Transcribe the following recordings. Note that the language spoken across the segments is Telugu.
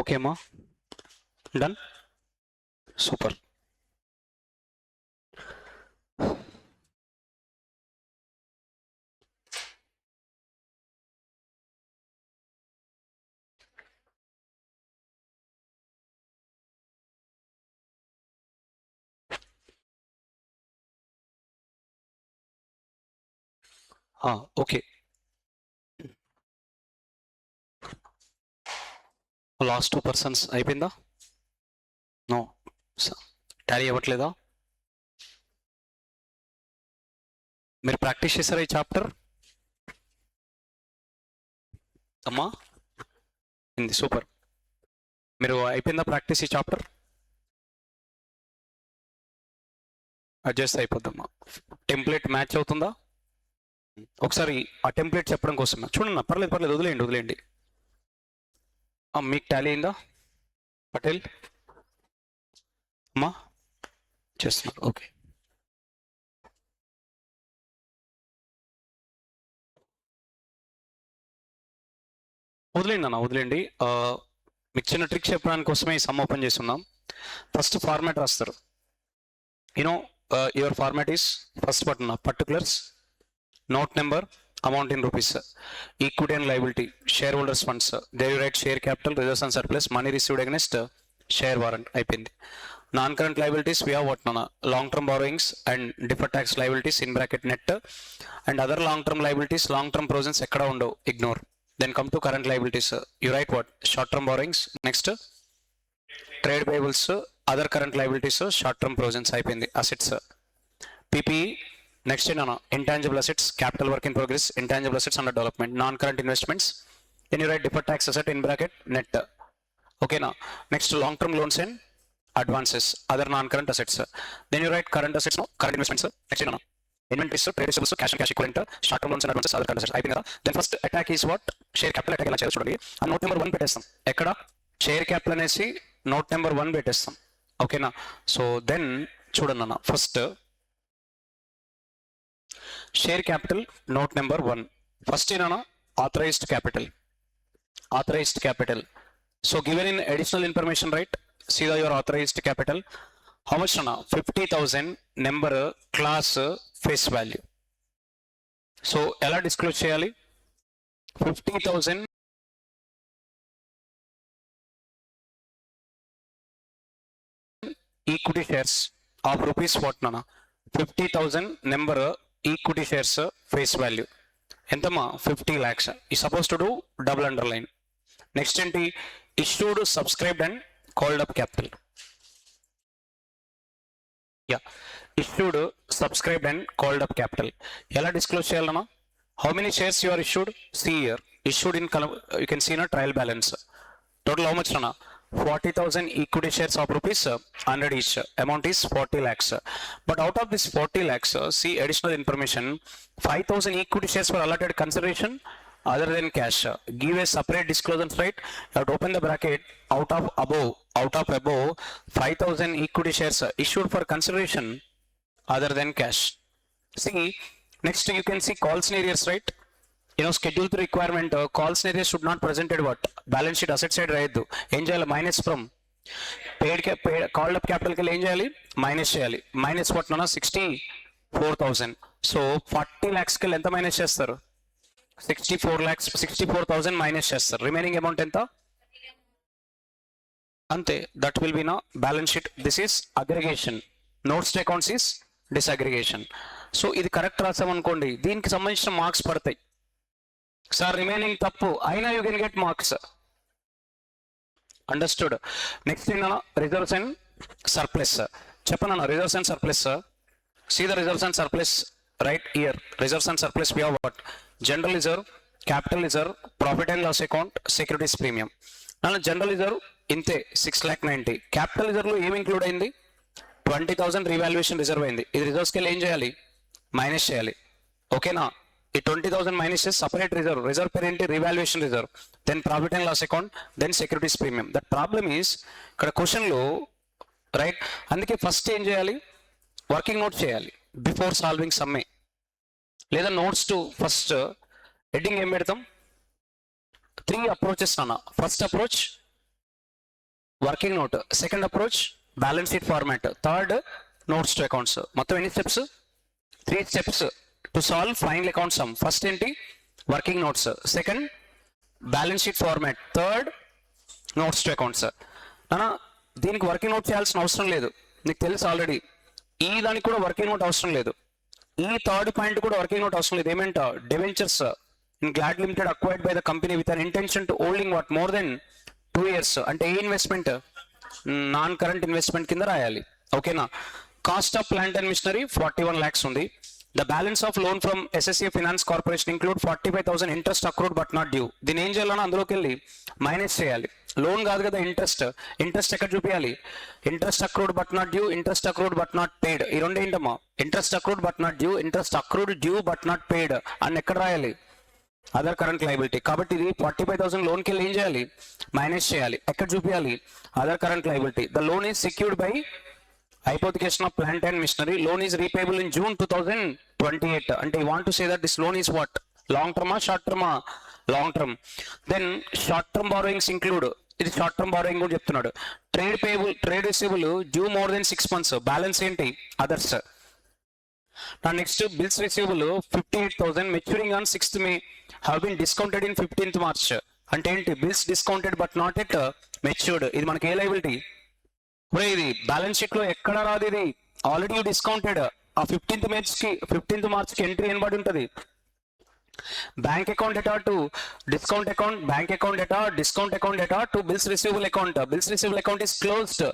ఓకే అమ్మా, done, super. Okay, last 2 persons అయిపోయిందా? నో, టాలీ అవ్వట్లేదా? మీరు ప్రాక్టీస్ చేశారా ఈ చాప్టర్ అమ్మా? ఇంది సూపర్. మీరు అయిపోయిందా ప్రాక్టీస్ ఈ చాప్టర్? అడ్జస్ట్ అయిపోద్దమ్మా. టెంప్లెట్ మ్యాచ్ అవుతుందా? ఒకసారి ఆ టెంప్లెట్ చెప్పడం కోసం చూడన్నా, పర్లేదు పర్లేదు, వదిలేయండి వదిలేయండి. మీకు టాలీ అయిందా పటేల్ అమ్మా? చేస్తున్నారు, ఓకే. వదిలేండి అన్న, వదిలేండి. మీకు చిన్న ట్రిక్ చెప్పడానికి కోసమే ఈ సమ్ ఓపెన్ చేస్తున్నాం. ఫస్ట్ ఫార్మాట్ రాస్తారు. You know your format is first button particulars, note number, amount in rupees, equity and liability, shareholders funds, there you write share capital, reserves and surplus, money received against share warrant. అయిపోయింది. Non current liabilities we have what nana, long term borrowings and deferred tax liabilities in bracket net, and other long term liabilities, long term provisions ఎక్కడ ఉండవు, ignore. Then come to current liabilities, you write what, short term borrowings, next trade payables, other current liabilities, short term provisions. అయిపోయింది. assets, PPE, next intangible assets, capital work in progress, intangible assets under development, non-current investments, then you write deferred tax asset in bracket net. Okay, now next long term loans and advances, other non-current assets, then you write current assets, no current investments, next inventories, trade receivables, cash and cash equivalent, short term loans and advances, other current assets. అయిపోయింది కదా. Then first attack is what, share capital attack ఎలా చేయాలో చూడండి. ఆ నోట్ నెంబర్ 1 పెట్టేస్తాం. ఎక్కడ షేర్ క్యాపిటల్ అనేసి నోట్ నెంబర్ 1 పెట్టేస్తాం. ఓకేనా? సో దెన్ చూడండి అన్న, first share capital, note number 1. First in authorized capital. Authorized capital. So given in additional information, right? See your authorized capital. How much? 50,000 number, class, face value. So ela disclose cheyali 50,000 equity shares of rupees what nana, 50,000 number equity shares face value. ఎంతమ్మా? 50 lakhs. is supposed to do double underline. Next ఏంటి? issued, subscribed and called up capital. Yeah, issued, subscribed and called up capital ఎలా డిస్క్లోజ్ చేయాలన్నా? how many shares you are issued? see here, issued in column, you can see in a trial balance. Total how much అన్నా? 40,000 equity shares of rupees 100 each. Amount is 40 lakhs. But out of this 40 lakhs, see additional information, 5,000 equity shares were allotted consideration other than cash. Give a separate disclosure, right? You have to open the bracket. Out of above 5,000 equity shares issued for consideration other than cash. See, next you can see call scenarios, right? Schedule 3 requirement, call scenario should not presented what, balance sheet asset side రాయద్దు. ఏం చేయాలి? Minus from paid called up capital కి ఏం చేయాలి? మైనస్ చేయాలి. మైనస్ వాట్ నన్నా? 64,000. సో 40 lakhs కి ఎంత మైనస్ చేస్తారు? 64,000 మైనస్ చేస్తారు. రిమైనింగ్ అమౌంట్ ఎంత? అంతే. దట్ విల్ బి నా balance sheet. This is aggregation. Notes to accounts is disaggregation. So ఇది కరెక్ట్ రాసామనుకోండి, దీనికి సంబంధించిన మార్క్స్ పడతాయి. సార్ రిమైనింగ్ తప్పు అయినా you can get marks. Understood. Next ఏంటన్నా? Reserves and surplus. చెప్పనన్నా, reserves and surplus. See the reserves and surplus right year. Reserves and surplus we have what? General reserve, capital reserve, profit and loss account, securities premium. నన్ను జనరల్ రిజర్వ్ ఇంతే 6,90,000. క్యాపిటల్ రిజర్వ్ లో ఏమి ఇంక్లూడ్ అయింది? 20,000 రీవాల్యుయేషన్ రిజర్వ్ అయింది. ఇది రిజర్వ్స్కి వెళ్ళి ఏం చేయాలి? మైనస్ చేయాలి. ఓకేనా? ఈ 20,000 మైనస్ సపరేట్ రిజర్వ్. రిజర్వ్ పేరు ఏంటి? Revaluation reserve. Then profit and loss account, then securities premium. That problem is ఇక్కడ క్వశ్చన్లో రైట్. అందుకే ఫస్ట్ ఏం చేయాలి? వర్కింగ్ నోట్ చేయాలి బిఫోర్ సాల్వింగ్ సమ్మే. లేదా నోట్స్ టు ఫస్ట్ హెడ్డింగ్ ఏం పెడతాం? 3 అప్రోచెస్ అన్న. First approach working note. Second approach balance sheet format. Third notes to accounts. మొత్తం ఎన్ని steps? 3 steps to solve final account sum. First ఏంటి? Working notes. Second balance sheet format. Third notes to accounts. అన్నా దీనికి వర్కింగ్ నోట్ చేయాల్సిన అవసరం లేదు, నీకు తెలుసు ఆల్రెడీ. ఈ దానికి కూడా వర్కింగ్ నోట్ అవసరం లేదు. ఈ థర్డ్ పాయింట్ కూడా వర్కింగ్ నోట్ అవసరం లేదు. ఏమంట? Debentures in glad limited acquired by the company with an intention to holding what more then 2 years. అంటే ఏ ఇన్వెస్ట్మెంట్? నాన్ కరెంట్ ఇన్వెస్ట్మెంట్ కింద రాయాలి. ఓకేనా? Cost of plant and machinery 41 lakhs ఉంది. The balance of loan from SSA finance corporation include 45,000 interest accrued but not due. దీని ఏం చేయాలన్నా అందులోకి వెళ్ళి మైనస్ చేయాలి. లోన్ కాదు కదా, ఇంట్రెస్ట్. ఇంట్రెస్ట్ ఎక్కడ చూపించాలి? Interest accrued but not due, interest accrued but not paid. ఈ రెండు ఏంటమ్మా? Interest accrued but not due, interest accrued due but not paid అని ఎక్కడ రాయాలి? Other current liability. కాబట్టి ఇది 45,000 లోన్కి వెళ్ళి ఏం చేయాలి? మైనస్ చేయాలి. ఎక్కడ చూపించాలి? Other current liability. The loan is secured by hypothecation of plant and machinery. Loan is repayable in June 2028. And you want to say that this loan is what? Long term or short term? Long term. Then short term borrowings include, ఇది షార్ట్ టర్మ్ బారోయింగ్ కూడా చెప్తున్నాడు. Trade payable, trade receivable due more then 6 months. Balance ఏంటి? అదర్స్. నా next bills receivable 58,000 maturing on 6th May have been discounted in 15th March. అంటే ఏంటి? Bills discounted but not at matured. ఇది మనకి ఏ లయబిలిటీ? ఇది బ్యాలెన్స్ షీట్ లో ఎక్కడ రాదు, ఇది ఆల్రెడీ డిస్కౌంటెడ్. ఆ 15th March కి ఎంట్రీ ఏం పడి ఉంటుంది? బ్యాంక్ అకౌంట్ ఎటా to discount account, bank account ఎటా డిస్కౌంట్ అకౌంట్ ఎటా to bills receivable account. Bills receivable account is closed,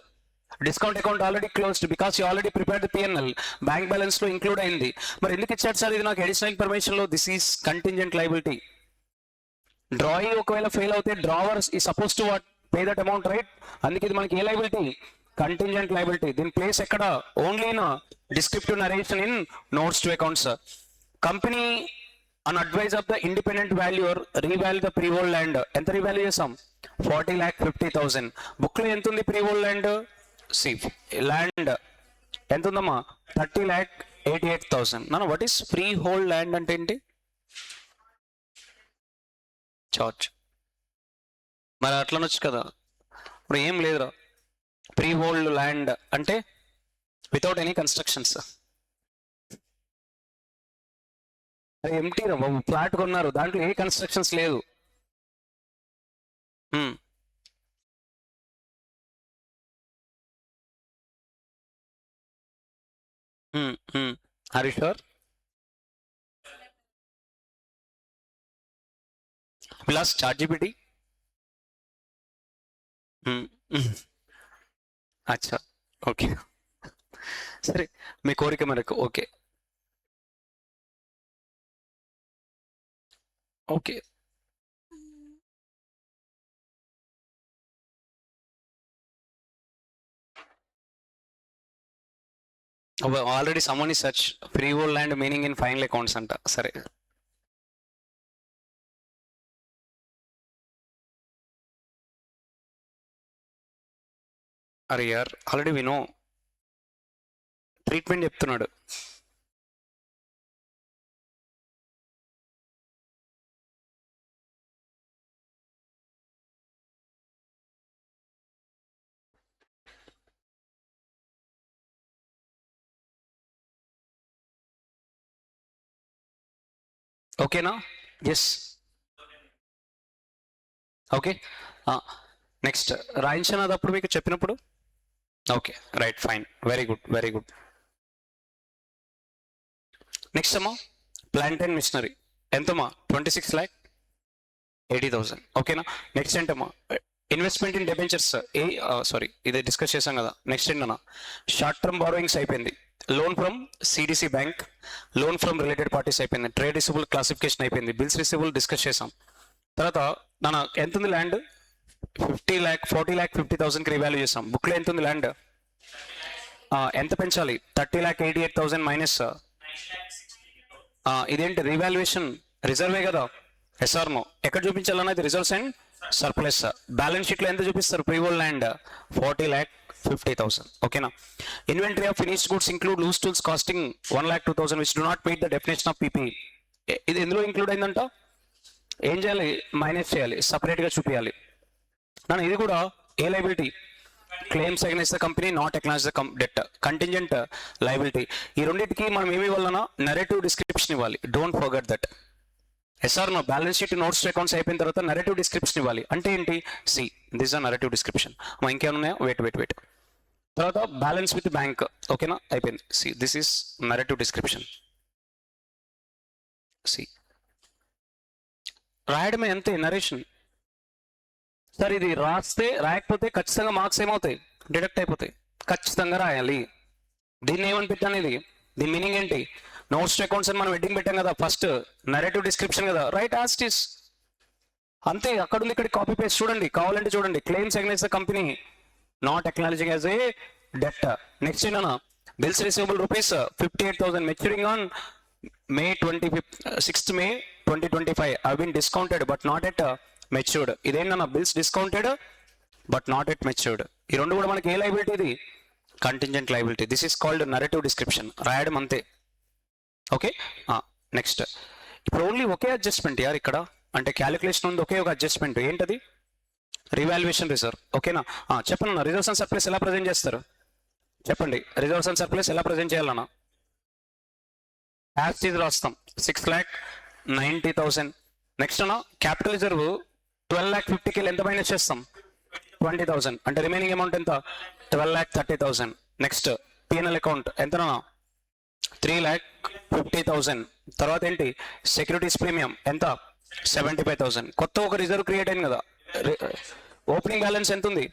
discount account already closed because you already prepared PNL. Bank balance లో ఇంక్లూడ్ అయింది. మరి ఎందుకు ఇచ్చాడు సార్ ఇది నాకు అడిషనల్ ఇన్ఫర్మేషన్ లో? This is contingent liability. Drawee ఒకవేళ ఫెయిల్ అవుతే డ్రావర్స్ ఈ suppose to what pay that amount, right? అందుకే ఇది మనకి ఏ లయబిలిటీ? Contingent liability. దీని ప్లేస్ ఎక్కడ? Only in descriptive narration in notes to accounts. Company on advise of the independent valuer revalue the freehold land. ఎంత రీవాల్యూ చేసాం? 40,50,000. బుక్ లో ఎంత ఉంది ప్రీ హోల్డ్ ల్యాండ్? ల్యాండ్ ఎంత ఉందమ్మా? 30,88,000. నాన్న what is freehold land అంటే ఏంటి? చార్జ్ మరి అట్లనొచ్చు కదా. ఇప్పుడు ఏం లేదురా. ప్రీ హోల్డ్ ల్యాండ్ అంటే వితౌట్ ఎనీ కన్స్ట్రక్షన్స్. ఎంటీ రా బాబు, ఫ్లాట్ కొన్నారు, దాంట్లో ఏ కన్స్ట్రక్షన్స్ లేదు. Are you sure? Plus chargeability. అచ్చా, ఓకే, సరే, మీ కోరిక మేరకు. ఓకే ఓకే ఆల్రెడీ సమ్మన్ ఈ search freehold land meaning in final accounts అంట. సరే, అరే యార్ ఆల్రెడీ వినో ట్రీట్మెంట్ చెప్తున్నాడు. ఓకేనా? Yes, okay. నెక్స్ట్ రాయించాను అది అప్పుడు మీకు చెప్పినప్పుడు. Okay, right, fine, very good, very good. Next అమ్మా ప్లాంట్ అండ్ మిషనరీ ఎంతమ్మా? 26,80,000. ఓకేనా? నెక్స్ట్ ఏంటమ్మా? Investment in debentures. సారీ, ఇది డిస్కస్ చేసాం కదా. నెక్స్ట్ ఏంటన్నా? షార్ట్ టర్మ్ బారోయింగ్స్ అయిపోయింది. Loan from CDC bank, loan from related parties అయిపోయింది. ట్రేడ్ రిసీవబుల్ క్లాసిఫికేషన్ అయిపోయింది. బిల్స్ రిసీవబుల్ డిస్కస్ చేసాం. తర్వాత నాన్న ఎంత ఉంది ల్యాండ్? 40,50,000కి రీవాల్యూ చేసాం. బుక్లో ఎంత ఉంది ల్యాండ్? ఎంత పెంచాలి? 30,88,000 మైనస్ ఇదేంటి? రీవాల్యుయేషన్ రిజర్వే కదా, ఎస్ఆర్నో. ఎక్కడ చూపించాలన్నది? Reserves and surplus. బ్యాలెన్స్ షీట్లో ఎంత చూపిస్తారు? Freehold land 40,50,000. ఓకేనా? Inventory of finished goods include loose tools costing 1,02,000 which do not meet the definition of PP. ఇది ఎందులో ఇంక్లూడ్ అయిందంట? ఏం చేయాలి? మైనస్ చేయాలి, సపరేట్గా చూపించాలి. నన్ను ఇది కూడా ఏ liability? Claims against the company not acknowledge the debt. Contingent liability, ఈ రెండింటికి మనం ఏమి ఇవ్వాలన్నా నరేటివ్ డిస్క్రిప్షన్ ఇవ్వాలి. Don't forget that. SR no balance sheet notes accounts అయిపోయిన తర్వాత నరేటివ్ డిస్క్రిప్షన్ ఇవ్వాలి. అంటే ఏంటి? See this are narrative description. ఇంకేమైనా ఉన్నాయా? వెయిట్. తర్వాత బ్యాలెన్స్ విత్ బ్యాంక్, ఓకేనా, అయిపోయింది. See this is narrative description. See రాయడమే అంతే నరేషన్. సార్ ఇది రాయకపోతే ఖచ్చితంగా మార్క్స్ ఏమవుతాయి? డిడక్ట్ అయిపోతాయి. ఖచ్చితంగా రాయాలి. దీన్ని ఏమని పెట్టాను? ఇది దీని మీనింగ్ ఏంటి? నోట్స్ అకౌంట్స్ అని మనం హెడ్డింగ్ పెట్టాం కదా, ఫస్ట్ నరేటివ్ డిస్క్రిప్షన్ కదా, రైట్ యాజ్ ఇట్ ఈస్ అంతే. అక్కడ ఉంది, ఇక్కడ కాపీ పేస్ట్. చూడండి, కావాలంటే చూడండి. Claims against the company not acknowledging as a debt. Next ఏంటన్నా? Bills receivable rupees 58,000 maturing on May 6th May 2025 have been discounted but not yet matured. ఇదేంటన్నా? Bills discounted but not at matured. ఈ రెండు కూడా మనకి ఏ లైబిలిటీ? ఇది contingent liability. This is called narrative description. రాయడం అంతే. Okay, next. ఇప్పుడు ఓన్లీ ఒకే అడ్జస్ట్మెంట్ యార్ ఇక్కడ, అంటే క్యాలిక్యులేషన్ ఉంది, ఒకే ఒక అడ్జస్ట్మెంట్. ఏంటది? Revaluation reserve. ఓకేనా? చెప్పండి, రిజర్వ్స్ అండ్ సర్ప్లస్ ఎలా ప్రజెంట్ చేస్తారు? చెప్పండి, రిజర్వ్స్ అండ్ సర్ప్లస్ ఎలా ప్రజెంట్ చేయాలన్నా? యాజ్ ఈజ్ రాస్తాం. 6,90,000. నెక్స్ట్ అన్న క్యాపిటల్ రిజర్వ్ 12,50,000 ఎంత మైనస్ చేస్తాం? 20,000. అంటే రిమైనింగ్ అమౌంట్ ఎంత? 12,30,000. నెక్స్ట్ పిఎన్ఎల్ అకౌంట్ ఎంతనా? 3,50,000. తర్వాత ఏంటి? సెక్యూరిటీస్ ప్రీమియం ఎంత? 75,000. కొత్త ఒక రిజర్వ్ క్రియేట్ అయింది కదా. ఓపెనింగ్ బ్యాలెన్స్ ఎంత ఉంది?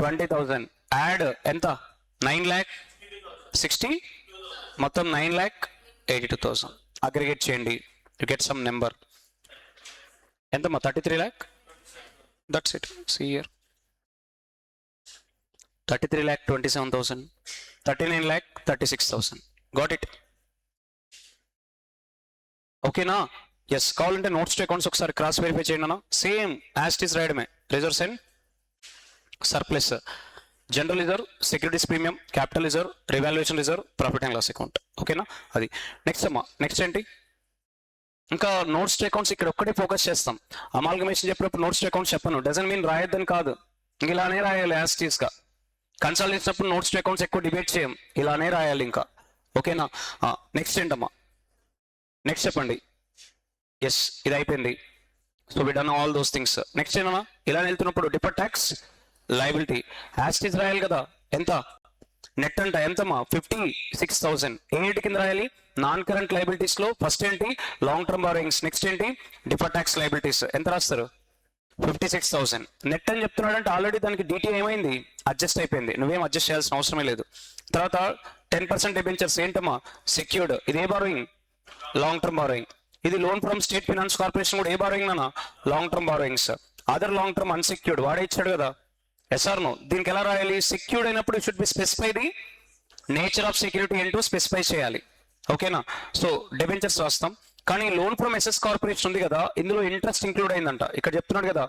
20,000. యాడ్ ఎంత? 9,60,000. మొత్తం 9,82,000. అగ్రిగేట్ చేయండి, యు గెట్ సమ్ నెంబర్. ఎంతమ్మా? 33 lakh. That's it. See here 33,27,000, 39,36,000. Got it? ఓకేనా? ఎస్. కావాలంటే నోట్స్ టు అకౌంట్స్ ఒకసారి క్రాస్ వెరిఫై చేయండి అన్న. సేమ్ యాజ్ ఇట్ ఈస్ రాయడమే. Reserves and surplus, general reserve, securities premium, capital reserve, revaluation reserve, profit and loss account. ఓకేనా? అది నెక్స్ట్ అమ్మా. నెక్స్ట్ ఏంటి? ఇంకా నోట్స్ టు అకౌంట్స్ ఇక్కడ ఒక్కటే ఫోకస్ చేస్తాం. అమాల్గమేషన్ చెప్పినప్పుడు నోట్స్ టు అకౌంట్స్ చెప్పను. డజన్ మీన్ రాయొద్దని కాదు, ఇలానే రాయాలి యాజ్ ఇట్ ఈస్ గా. కన్సల్ట్ చేసినప్పుడు నోట్స్ టు అకౌంట్స్ ఎక్కువ డిబేట్ చేయం, ఇలానే రాయాలి ఇంకా. ఓకేనా? నెక్స్ట్ ఏంటమ్మా? నెక్స్ట్ చెప్పండి. ఎస్, ఇది అయిపోయింది. So we done all those things. Next ఏంటన్నా? ఇలా వెళ్తున్నప్పుడు deferred tax liability as it is రాయాలి కదా. ఎంత? నెట్ అంట ఎంతమ్మా? 56,000. ఏంటి కింద రాయాలి? నాన్ కరెంట్ లయబిలిటీస్ లో ఫస్ట్ ఏంటి? Long term borrowings. నెక్స్ట్ ఏంటి? Deferred tax liabilities. ఎంత రాస్తారు? 56,000. నెట్ అని చెప్తున్నాడు అంటే ఆల్రెడీ దానికి డీటీ ఏమైంది? అడ్జస్ట్ అయిపోయింది. నువ్వేం అడ్జస్ట్ చేయాల్సిన అవసరమే లేదు. తర్వాత 10% డిబెంచర్స్ ఏంటమ్మా? సెక్యూర్డ్. ఇది ఏ బారోయింగ్? Long term borrowing. ఇది loan from state finance corporation కూడా ఏ బారోయింగ్ అన్న? Long term borrowings. Other long term unsecured వాడే ఇచ్చాడు కదా. SR no? దీనికి ఎలా రాయాలి? సెక్యూర్డ్ అయినప్పుడు should be specify the nature of security ఏంటో స్పెసిఫై చేయాలి. ఓకేనా? సో డిబెంచర్స్ రాస్తాం. కానీ లోన్ ఫ్రమ్ ఎస్ఎస్ కార్పొరేషన్ ఉంది కదా, ఇందులో ఇంట్రెస్ట్ ఇంక్లూడ్ అయిందంట. ఇక్కడ చెప్తున్నాడు కదా,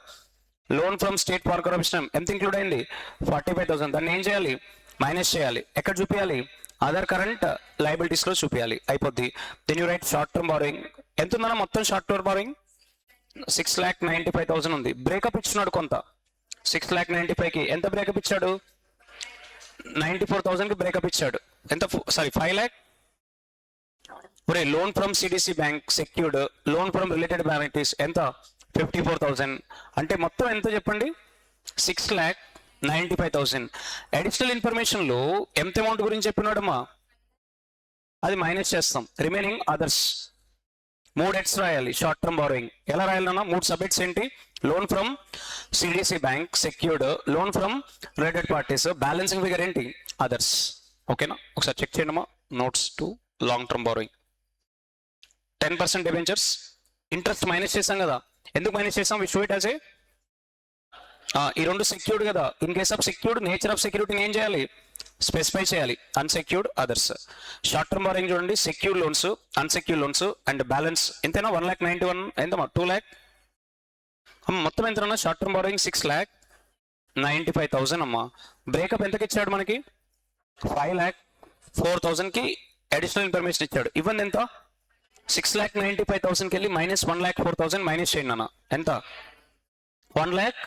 loan from state power corporation ఎంత ఇంక్లూడ్ అయింది? 45,000. దాన్ని ఏం చేయాలి? మైనస్ చేయాలి. ఎక్కడ చూపించాలి? అదర్ కరెంట్ లయబిలిటీస్ లో చూపించాలి. అయిపోద్ది. Then you write short term borrowing. ఎంత ఉందన్నా మొత్తం షార్ట్ టర్మ్ బారోయింగ్? 6,95,000 ఉంది. బ్రేకప్ ఇచ్చినాడు కొంత. 6,95,000కి ఎంత బ్రేకప్ ఇచ్చాడు? 94,000కి బ్రేకప్ ఇచ్చాడు. ఎంత? Sorry 5 lakh. ఒరే, loan from CDC bank secured, loan from related బ్యాంకిటీస్ ఎంత? 54,000. అంటే మొత్తం ఎంత చెప్పండి? 6,95,000. అడిషనల్ ఇన్ఫర్మేషన్ లో ఎంత అమౌంట్ గురించి చెప్పినాడమ్మా? అది మైనస్ చేస్తాం. Remaining others. 3 హెడ్స్ రాయాలి షార్ట్ టర్మ్ బారోయింగ్. ఎలా రాయాలన్నా? 3 సబ్ హెడ్స్ ఏంటి? Loan from CDC bank secured, loan from related parties, balancing figure ఏంటి? అదర్స్. ఓకేనా? ఒకసారి చెక్ చేయండి అమ్మా. Notes to long term borrowing. 10% debentures. Interest minus చేసాం కదా. ఎందుకు మైనస్ చేసాం? We show it as a ఈ రెండు సెక్యూర్డ్ కదా. In case of secured nature of సెక్యూరిటీని ఏం చేయాలి? స్పెసిఫై చేయాలి. Unsecured, others. Short term borrowing చూడండి, secured loans, unsecured loans and balance ఎంతైనా 1,91,000. ఎంతమ్మా? 2 lakh. మొత్తం ఎంత? షార్ట్ టర్మ్ బారోయింగ్ 6,95,000 అమ్మా. బ్రేకప్ ఎంతకి ఇచ్చాడు మనకి? 5,04,000కి అడిషనల్ ఇన్ఫర్మేషన్ ఇచ్చాడు. ఇవ్వండి ఎంత? 6,95,000కి వెళ్ళి మైనస్ 1,04,000 మైనస్ చేయండి అన్న. ఎంత? 1 lakh.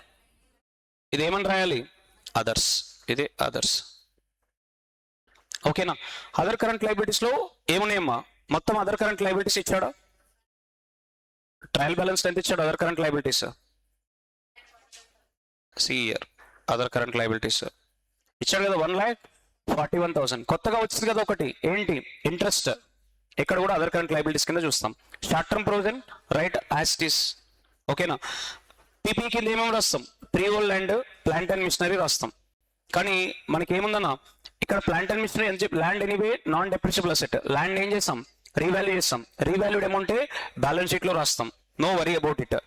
ఇది ఏమని రాయాలి? అదర్స్. ఇది అదర్స్. ఓకేనా? అదర్ కరెంట్ లయబిలిటీస్ లో ఏమున్నాయమ్మా? మొత్తం అదర్ కరెంట్ లయబిలిటీస్ ఇచ్చాడా? ట్రయల్ బ్యాలెన్స్ ఎంత ఇచ్చాడు అదర్ కరెంట్ లయబిలిటీస్? సిఇయర్ అదర్ కరెంట్ లయబిలిటీస్ ఇచ్చాడు కదా 1,41,000. కొత్తగా వచ్చింది కదా ఒకటి, ఏంటి? ఇంట్రెస్ట్. ఇక్కడ కూడా అదర్ కరెంట్ లయబిలిటీస్ కింద చూస్తాం. Short term provision right as it is. ఓకేనా? పీపీ కింద ఏమేమి రాస్తాం? Freehold and plant and machinery రాస్తాం. కానీ మనకి ఏముందన్నా ఇక్కడ ప్లాంట్ అండ్ మిషనరీ అని చెప్పి land anyway non depreciable asset. Land ఏం చేస్తాం? రీవాల్యూ చేస్తాం. రీవాల్యూడ్ అమౌంటే బ్యాలెన్స్ షీట్ లో రాస్తాం. No worry about it.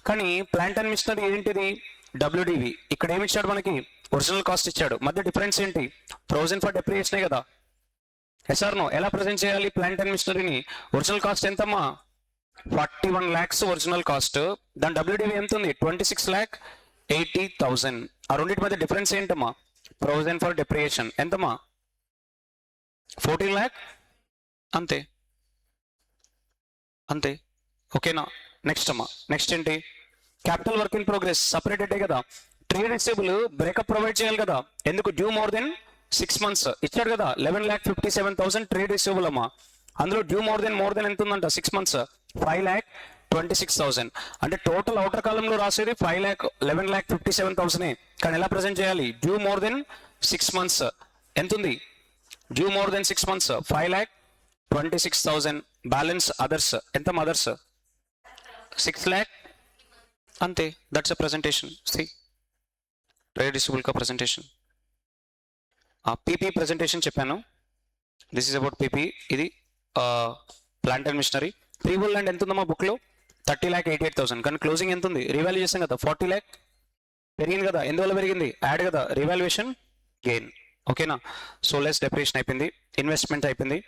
కానీ ప్లాంట్ అండ్ మిషనరీ ఏంటిది? డబ్ల్యూడివి. ఇక్కడ ఏమి ఇచ్చాడు మనకి? ఒరిజినల్ కాస్ట్ ఇచ్చాడు. మధ్య డిఫరెన్స్ ఏంటి? ప్రొవిజన్ ఫర్ డెప్రిసియేషనే కదా. SR no? ఎలా ప్రజెంట్ చేయాలి ప్లాంట్ అండ్ మిషనరీని? ఒరిజినల్ కాస్ట్ ఎంతమ్మా? 41 lakhs ఒరిజినల్ కాస్ట్. దాని డబ్ల్యూడివి ఎంత ఉంది? 26,80,000. ఆ రెండింటి మధ్య డిఫరెన్స్ ఏంటమ్మా? ప్రొవిజన్ ఫర్ డెప్రిసియేషన్ ఎంతమ్మా? 14 lakh. అంతే అంతే. ఓకేనా? నెక్స్ట్ అమ్మా, నెక్స్ట్ ఏంటి? Capital work in progress separated కదా. ట్రేడ్ రిసీవబుల్ బ్రేకప్ ప్రొవైడ్ చేయాలి కదా. ఎందుకు? డ్యూ మోర్ దెన్ 6 months ఇచ్చాడు కదా. 11,57,000 ట్రేడ్ రిసీవబుల్ అమ్మా. అందులో డ్యూ మోర్ దెన్ ఎంత ఉందంట? 6 months 5,26,000. అంటే టోటల్ అవుటర్ కాలంలో రాసేది 11,57,000. కానీ ఎలా ప్రజెంట్ చేయాలి? డ్యూ మోర్ దెన్ 6 months ఎంత ఉంది? Due more then 6 months 5,26,000. Balance others ఎంత? Others 6 lakh. అంతే. That's a presentation. See trade receivable కా ప్రెజెంటేషన్. పీపీ ప్రెజెంటేషన్ చెప్పాను. This is about PP. ఇది plant and machinery. Freehold land ఎంత ఉందమ్మా బుక్ లో? 30,88,000. కానీ క్లోజింగ్ ఎంత ఉంది? రీవాల్యూ చేసాం కదా 40 lakh. పెరిగింది కదా. ఎందువల్ల పెరిగింది? యాడ్ కదా, రీవాల్యుయేషన్ గెయిన్. ఓకేనా? సో లెస్ డెప్రిసియేషన్ అయిపోయింది. ఇన్వెస్ట్మెంట్ అయిపోయింది.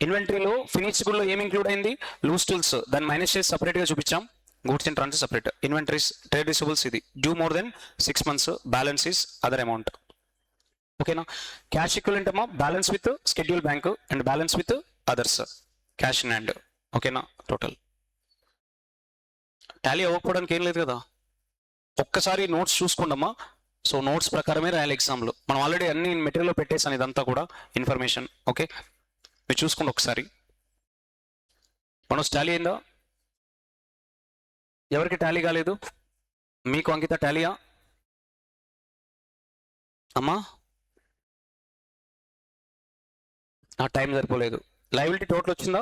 ఇన్వెంటరీలో ఫినిష్డ్ గుడ్ లో ఏమి ఇంక్లూడ్ అయింది? Loose tools. దాన్ని మైనస్ చేసి సపరేట్ గా చూపించాం. Goods in transit separate. Inventories trade receivables ఇది due more then 6 months. Balance is other amount. ఓకేనా? క్యాష్ ఈక్వలెంట్ అమ్మా balance with schedule bank and balance with others cash in hand. ఓకేనా? టోటల్ టాలీ అవ్వకపోవడానికి ఏం లేదు కదా. ఒక్కసారి నోట్స్ చూసుకోండమ్మా. సో నోట్స్ ప్రకారమే రాయాలి ఎగ్జామ్లో. మనం ఆల్రెడీ అన్ని మెటీరియల్లో పెట్టేసాను ఇదంతా కూడా ఇన్ఫర్మేషన్. ఓకే, మీరు చూసుకోండి ఒకసారి. మనోజ్ టాలీ అయిందా? ఎవరికి టాలీ కాలేదు? మీకు అంకిత టాలీయా అమ్మా? నా టైం సరిపోలేదు. లయబిలిటీ టోటల్ వచ్చిందా?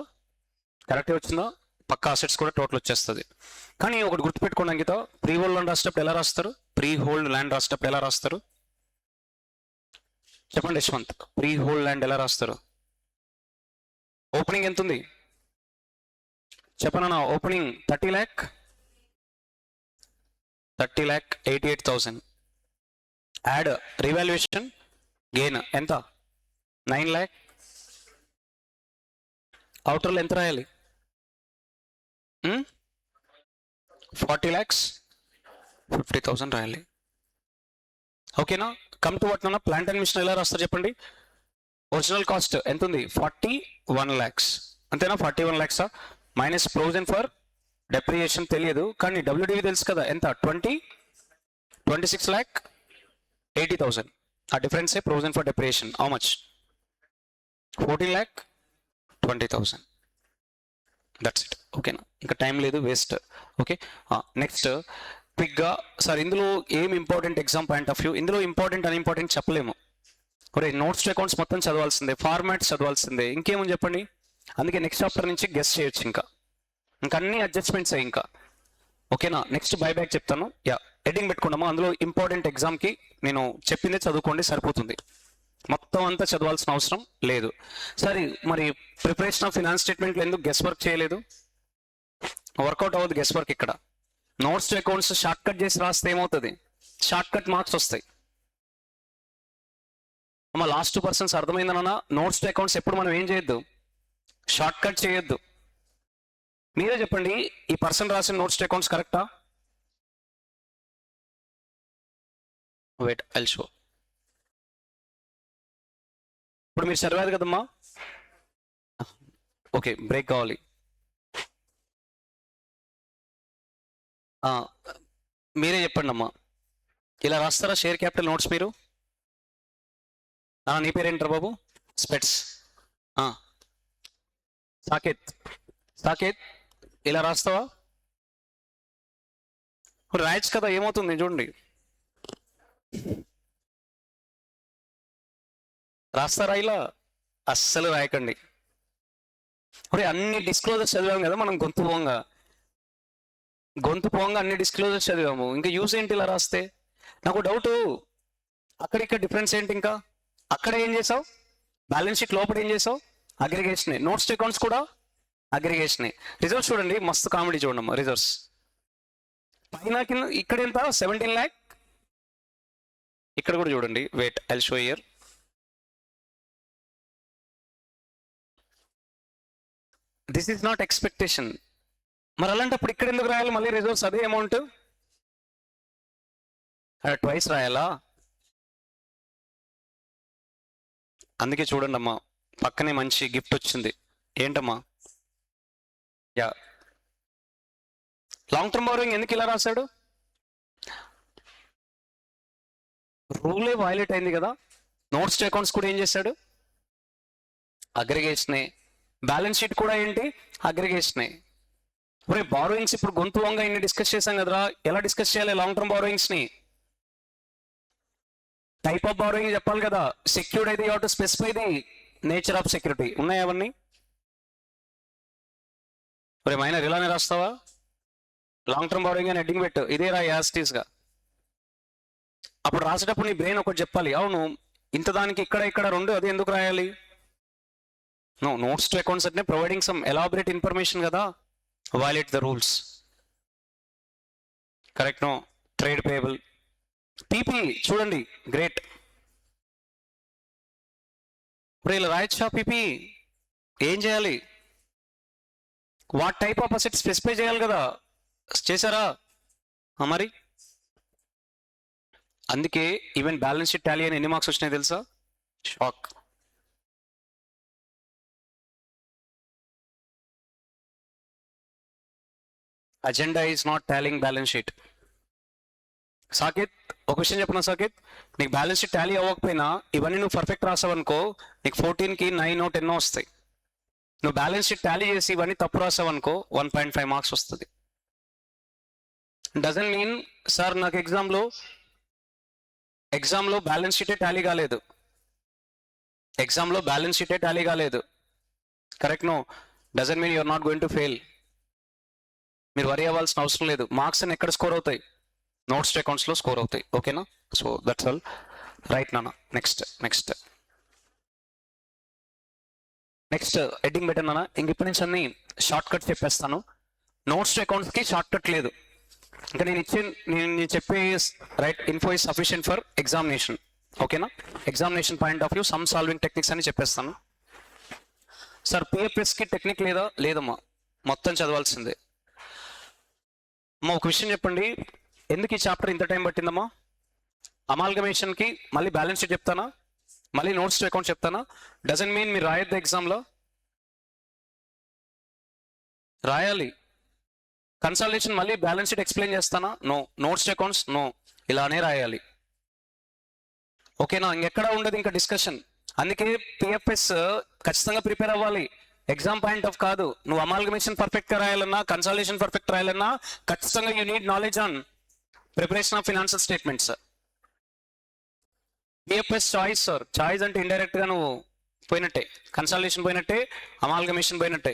కరెక్టే వచ్చిందా? పక్కా అసెట్స్ కూడా టోటల్ వచ్చేస్తుంది. కానీ ఒకటి గుర్తుపెట్టుకోండి అంకిత, ప్రీ హోల్డ్ ల్యాండ్ రాసేటప్పుడు ఎలా రాస్తారు? ప్రీ హోల్డ్ ల్యాండ్ రాసేటప్పుడు ఎలా రాస్తారు చెప్పండి యశ్వంత్. ప్రీ హోల్డ్ ల్యాండ్ ఎలా రాస్తారు? ఓపెనింగ్ ఎంత ఉంది చెప్పనా? ఓపెనింగ్ 30,88,000. యాడ్ రివాల్యుయేషన్ గెయిన్ ఎంత? 9 lakh. అవుటర్లో ఎంత రాయాలి? 40,50,000 రాయాలి. ఓకేనా? కమ్ టు వాట్ నాన్న, ప్లాంట్ అండ్ మిషన్ ఎలా రాస్తారు చెప్పండి. ఒరిజినల్ కాస్ట్ ఎంత ఉంది? 41 lakhs. అంతేనా? 41 lakhs minus provision for depreciation తెలియదు, కానీ డబ్ల్యూడివి తెలుసు కదా. ఎంత? 26,80,000. ఆ డిఫరెన్సే provision for depreciation. How much? 14,20,000. That's it. ఓకేనా? ఇంకా టైం లేదు, వేస్ట్. ఓకే, నెక్స్ట్ క్విక్గా సార్ ఇందులో ఏం important exam point of view, ఇందులో ఇంపార్టెంట్ అన్ఇంపార్టెంట్ చెప్పలేము. ఒరే నోట్స్ టు అకౌంట్స్ మొత్తం చదవాల్సిందే, ఫార్మాట్ చదవాల్సిందే, ఇంకేమని చెప్పండి. అందుకే నెక్స్ట్ చాప్టర్ నుంచి గెస్ చేయొచ్చు. ఇంకా అన్ని అడ్జస్ట్మెంట్స్ ఇంకా. ఓకేనా? నెక్స్ట్ బైబ్యాక్ చెప్తాను. యా, హెడ్డింగ్ పెట్టుకున్నాము. అందులో ఇంపార్టెంట్ ఎగ్జామ్కి నేను చెప్పిందే చదువుకోండి, సరిపోతుంది. మొత్తం అంతా చదవాల్సిన అవసరం లేదు. సరే, మరి ప్రిపరేషన్ ఆఫ్ ఫినాన్స్ స్టేట్మెంట్లో ఎందుకు గెస్ వర్క్ చేయలేదు? వర్కౌట్ అవ్వదు గెస్ వర్క్ ఇక్కడ. Notes to accounts short cut చేసి రాస్తే ఏమవుతుంది? షార్ట్ కట్ మార్క్స్ వస్తాయి. అమ్మ లాస్ట్ 2% అర్థమైందన్నా? నోట్స్ టు అకౌంట్స్ ఎప్పుడు మనం ఏం చేయొద్దు? షార్ట్ కట్ చేయొద్దు. మీరే చెప్పండి, ఈ పర్సన్ రాసిన నోట్స్ టు అకౌంట్స్ కరెక్టా? Wait, I'll show. ఇప్పుడు మీరు చదివారు కదమ్మా. ఓకే, బ్రేక్ కావాలి. మీరే చెప్పండి అమ్మా, ఇలా రాస్తారా షేర్ క్యాపిటల్ నోట్స్ మీరు? నీ పేరేంటారు బాబు? స్పెట్స్. సాకేత్. సాకేత్, ఇలా రాస్తావా? ఇప్పుడు రాయొచ్చు కదా, ఏమవుతుంది చూడండి. రాస్తారా ఇలా? అస్సలు రాయకండి. మరి అన్ని డిస్క్లోజర్స్ చదివాము కదా మనం, గొంతు పోంగా అన్ని డిస్క్లోజర్స్ చదివాము, ఇంకా యూస్ ఏంటి ఇలా రాస్తే? నాకు డౌట్, అక్కడిక్కడ డిఫరెన్స్ ఏంటి? ఇంకా అక్కడ ఏం చేసావు? బ్యాలెన్స్ షీట్ లోపల ఏం చేసావు? అగ్రిగేషన్. నోట్స్ అకౌంట్స్ కూడా అగ్రిగేషన్. రిజల్ట్స్ చూడండి, మస్తు కామెడీ చూడమ్మా. రిజల్ట్స్ పైన కింద ఇక్కడ ఎంత? 17 lakh. ఇక్కడ కూడా చూడండి, wait I show here. This is not expectation. మరి అలాంటప్పుడు ఇక్కడ ఎందుకు రాయాలి మళ్ళీ రిజల్ట్స్ అదే అమౌంట్? ట్వైస్ రాయాలా? అందుకే చూడండి అమ్మా, పక్కనే మంచి గిఫ్ట్ వచ్చింది. ఏంటమ్మా? యా, లాంగ్ టర్మ్ బారోయింగ్ ఎందుకు ఇలా రాశాడు? రూలే వైలేట్ అయింది కదా. నోట్స్ టు అకౌంట్స్ కూడా ఏం చేశాడు? అగ్రిగేషనే. బ్యాలెన్స్ షీట్ కూడా ఏంటి? అగ్రిగేషనే. ఒరే బారోయింగ్స్ ఇప్పుడు గొంతు వంగా ఇన్ని డిస్కస్ చేశాం కదరా, ఎలా డిస్కస్ చేయాలి లాంగ్ టర్మ్ బారోయింగ్స్ ని? టైప్ ఆఫ్ బారోయింగ్ చెప్పాలి కదా. సెక్యూర్డ్ అయితే you have to specify the nature of security. ఉన్నాయి అవన్నీ? ఒరే మైనర్, ఇలానే రాస్తావా? లాంగ్ టర్మ్ బారోయింగ్ అని హెడ్డింగ్ పెట్టు, ఇదే రా యాజిటీస్ గా. అప్పుడు రాసేటప్పుడు నీ బ్రెయిన్ ఒకటి చెప్పాలి, అవును ఇంత దానికి ఇక్కడ ఇక్కడ రెండు, అది ఎందుకు రాయాలి? నో, నోట్స్ టు అకౌంట్స్ అంటే ప్రొవైడింగ్ సమ్ ఎలాబరేట్ ఇన్ఫర్మేషన్ కదా. Violate the rules. Correct. No. Trade payable. PP చూడండి, గ్రేట్. ఇప్పుడు ఇలా రాయొచ్చా పీపీ? ఏం చేయాలి? What type of asset specify చేయాలి కదా. చేశారా మరి? అందుకే ఈవెన్ బ్యాలెన్స్ షీట్ టాలీ అని ఎన్ని మార్క్స్ వచ్చినాయి తెలుసా? Shock. Agenda is not tallying balance sheet. Saketh, ఒక విషయం చెప్పనా సాకేత్, నీకు బ్యాలెన్స్ షీట్ టాలీ అవ్వకపోయినా ఇవన్నీ నువ్వు పర్ఫెక్ట్ రాసావనుకో, నీకు 14కి 9 10 వస్తాయి. నువ్వు బ్యాలెన్స్ షీట్ టాలీ చేసి ఇవన్నీ తప్పు రాసావనుకో 1.5 మార్క్స్ వస్తుంది. డజంట్ మీన్ సార్ నాకు ఎగ్జామ్లో బ్యాలెన్స్ షీటే టాలీ కాలేదు. Correct. No, doesn't mean you're not going to fail. మీరు వరీ అవ్వాల్సిన అవసరం లేదు. మార్క్స్ అని ఎక్కడ స్కోర్ అవుతాయి? నోట్స్ అకౌంట్స్లో స్కోర్ అవుతాయి. ఓకేనా? So that's all. రైట్ నాన్న. నెక్స్ట్ హెడ్డింగ్ పెట్టాను నాన్న. ఇంక ఇప్పటి నుంచి అన్ని షార్ట్ కట్ చెప్పేస్తాను. నోట్స్ అకౌంట్స్కి షార్ట్ కట్ లేదు. ఇంకా నేను చెప్పే right info is sufficient for examination. ఓకేనా? Examination point of view some solving techniques అని చెప్పేస్తాను. సార్ పిఎఫ్ఎస్కి టెక్నిక్ లేదమ్మా, మొత్తం చదవాల్సిందే. అమ్మా ఒక విషయం చెప్పండి, ఎందుకు ఈ చాప్టర్ ఇంత టైం పట్టిందమ్మా? అమాల్గమేషన్కి మళ్ళీ బ్యాలెన్స్ షీట్ చెప్తానా, మళ్ళీ నోట్స్ టు అకౌంట్ చెప్తానా? డజంట్ మీన్ మీరు రాయొద్దు ఎగ్జామ్లో, రాయాలి. కన్సల్టేషన్ మళ్ళీ బ్యాలెన్స్ షీట్ ఎక్స్ప్లెయిన్ చేస్తానా? No. Notes to accounts no, ఇలానే రాయాలి. ఓకేనా? ఇంకెక్కడ ఉండదు ఇంకా డిస్కషన్. అందుకే పిఎఫ్ఎస్ ఖచ్చితంగా ప్రిపేర్ అవ్వాలి. ఎగ్జామ్ పాయింట్ ఆఫ్ కాదు. నువ్వు అమాల్గమేషన్ పర్ఫెక్ట్ గా రాయాలన్నా, కన్సల్టేషన్ పర్ఫెక్ట్ రాయాలన్నా ఖచ్చితంగా you need knowledge on preparation of financial statements. PFS choice sir. Choice అంటే ఇండైరెక్ట్ గా నువ్వు పోయినట్టే, కన్సల్టేషన్ పోయినట్టే, అమాల్గమేషన్ పోయినట్టే.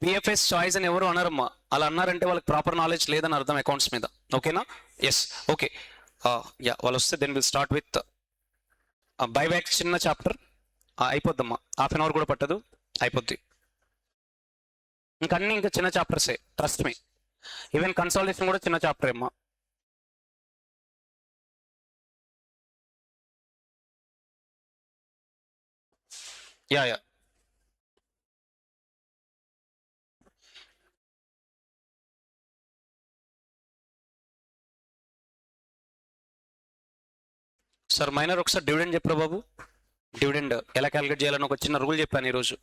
పిఎఫ్ఎస్ చాయిస్ అని ఎవరు అనరమ్మా. అలా అన్నారంటే వాళ్ళకి ప్రాపర్ నాలెడ్జ్ లేదని అర్థం అకౌంట్స్ మీద. ఓకేనా? ఎస్. ఓకే. యా, వాళ్ళు వస్తే then will start with buyback. చిన్న చాప్టర్ అయిపోద్దమ్మా, హాఫ్ అన్ అవర్ కూడా పట్టదు, అయిపోద్ది. ఇంకా చిన్న చాప్టర్సే, ట్రస్ట్ మీ. ఈవెన్ కన్సల్టేషన్ కూడా చిన్న చాప్టర్ అమ్మా. యా సార్ మైనర్ ఒకసారి డివిడెండ్ చెప్పరా బాబు. డివిడెండ్ ఎలా క్యాలిక్యులేట్ చేయాలని ఒక చిన్న రూల్ చెప్పాను ఈరోజు.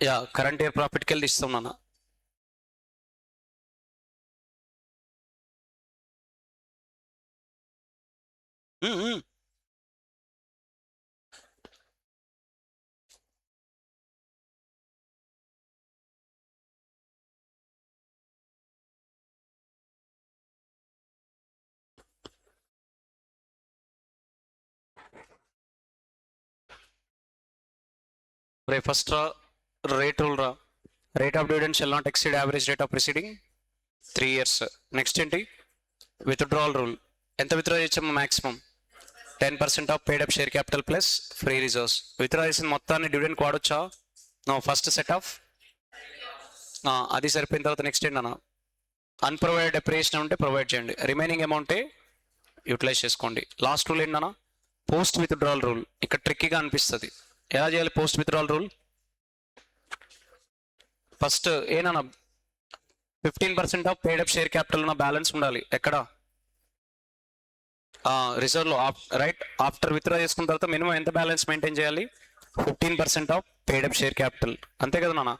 యా, కరెంట్ ఇయర్ ప్రాఫిట్కి వెళ్ళి ఇస్తున్నాను. రే ఫస్ట్ రా రేట్ రూల్ రా. Rate of dividend shall not exceed average rate of preceding 3 years. Next ఏంటి? Withdrawal rule. ఎంత విత్డ్రా చేయొచ్చమ్మా maximum? 10% of paid up share capital plus free reserves. Withdraw చేసిన మొత్తాన్ని డివిడెండ్ వాడొచ్చా? నో. ఫస్ట్ సెట్ ఆఫ్ అది సరిపోయిన తర్వాత నెక్స్ట్ ఏంటన్నా? అన్ప్రొవైడెడ్ అప్రియేషన్ ఉంటే ప్రొవైడ్ చేయండి, రిమైనింగ్ అమౌంటే యూటిలైజ్ చేసుకోండి. లాస్ట్ రూల్ ఏంటన్నా? Post withdrawal rule. ఇక్కడ ట్రిక్కీగా అనిపిస్తుంది. ఎలా చేయాలి పోస్ట్ విత్డ్రావల్ రూల్? ఫస్ట్ ఏనన్నా 15% of paid up share capital ఉన్న బ్యాలెన్స్ ఉండాలి. ఎక్కడ? రిజర్వ్లో. రైట్. ఆఫ్టర్ విత్డ్రా చేసుకున్న తర్వాత మినిమం ఎంత బ్యాలెన్స్ మెయింటైన్ చేయాలి? 15% of paid up share capital. అంతే కదా నాన్న?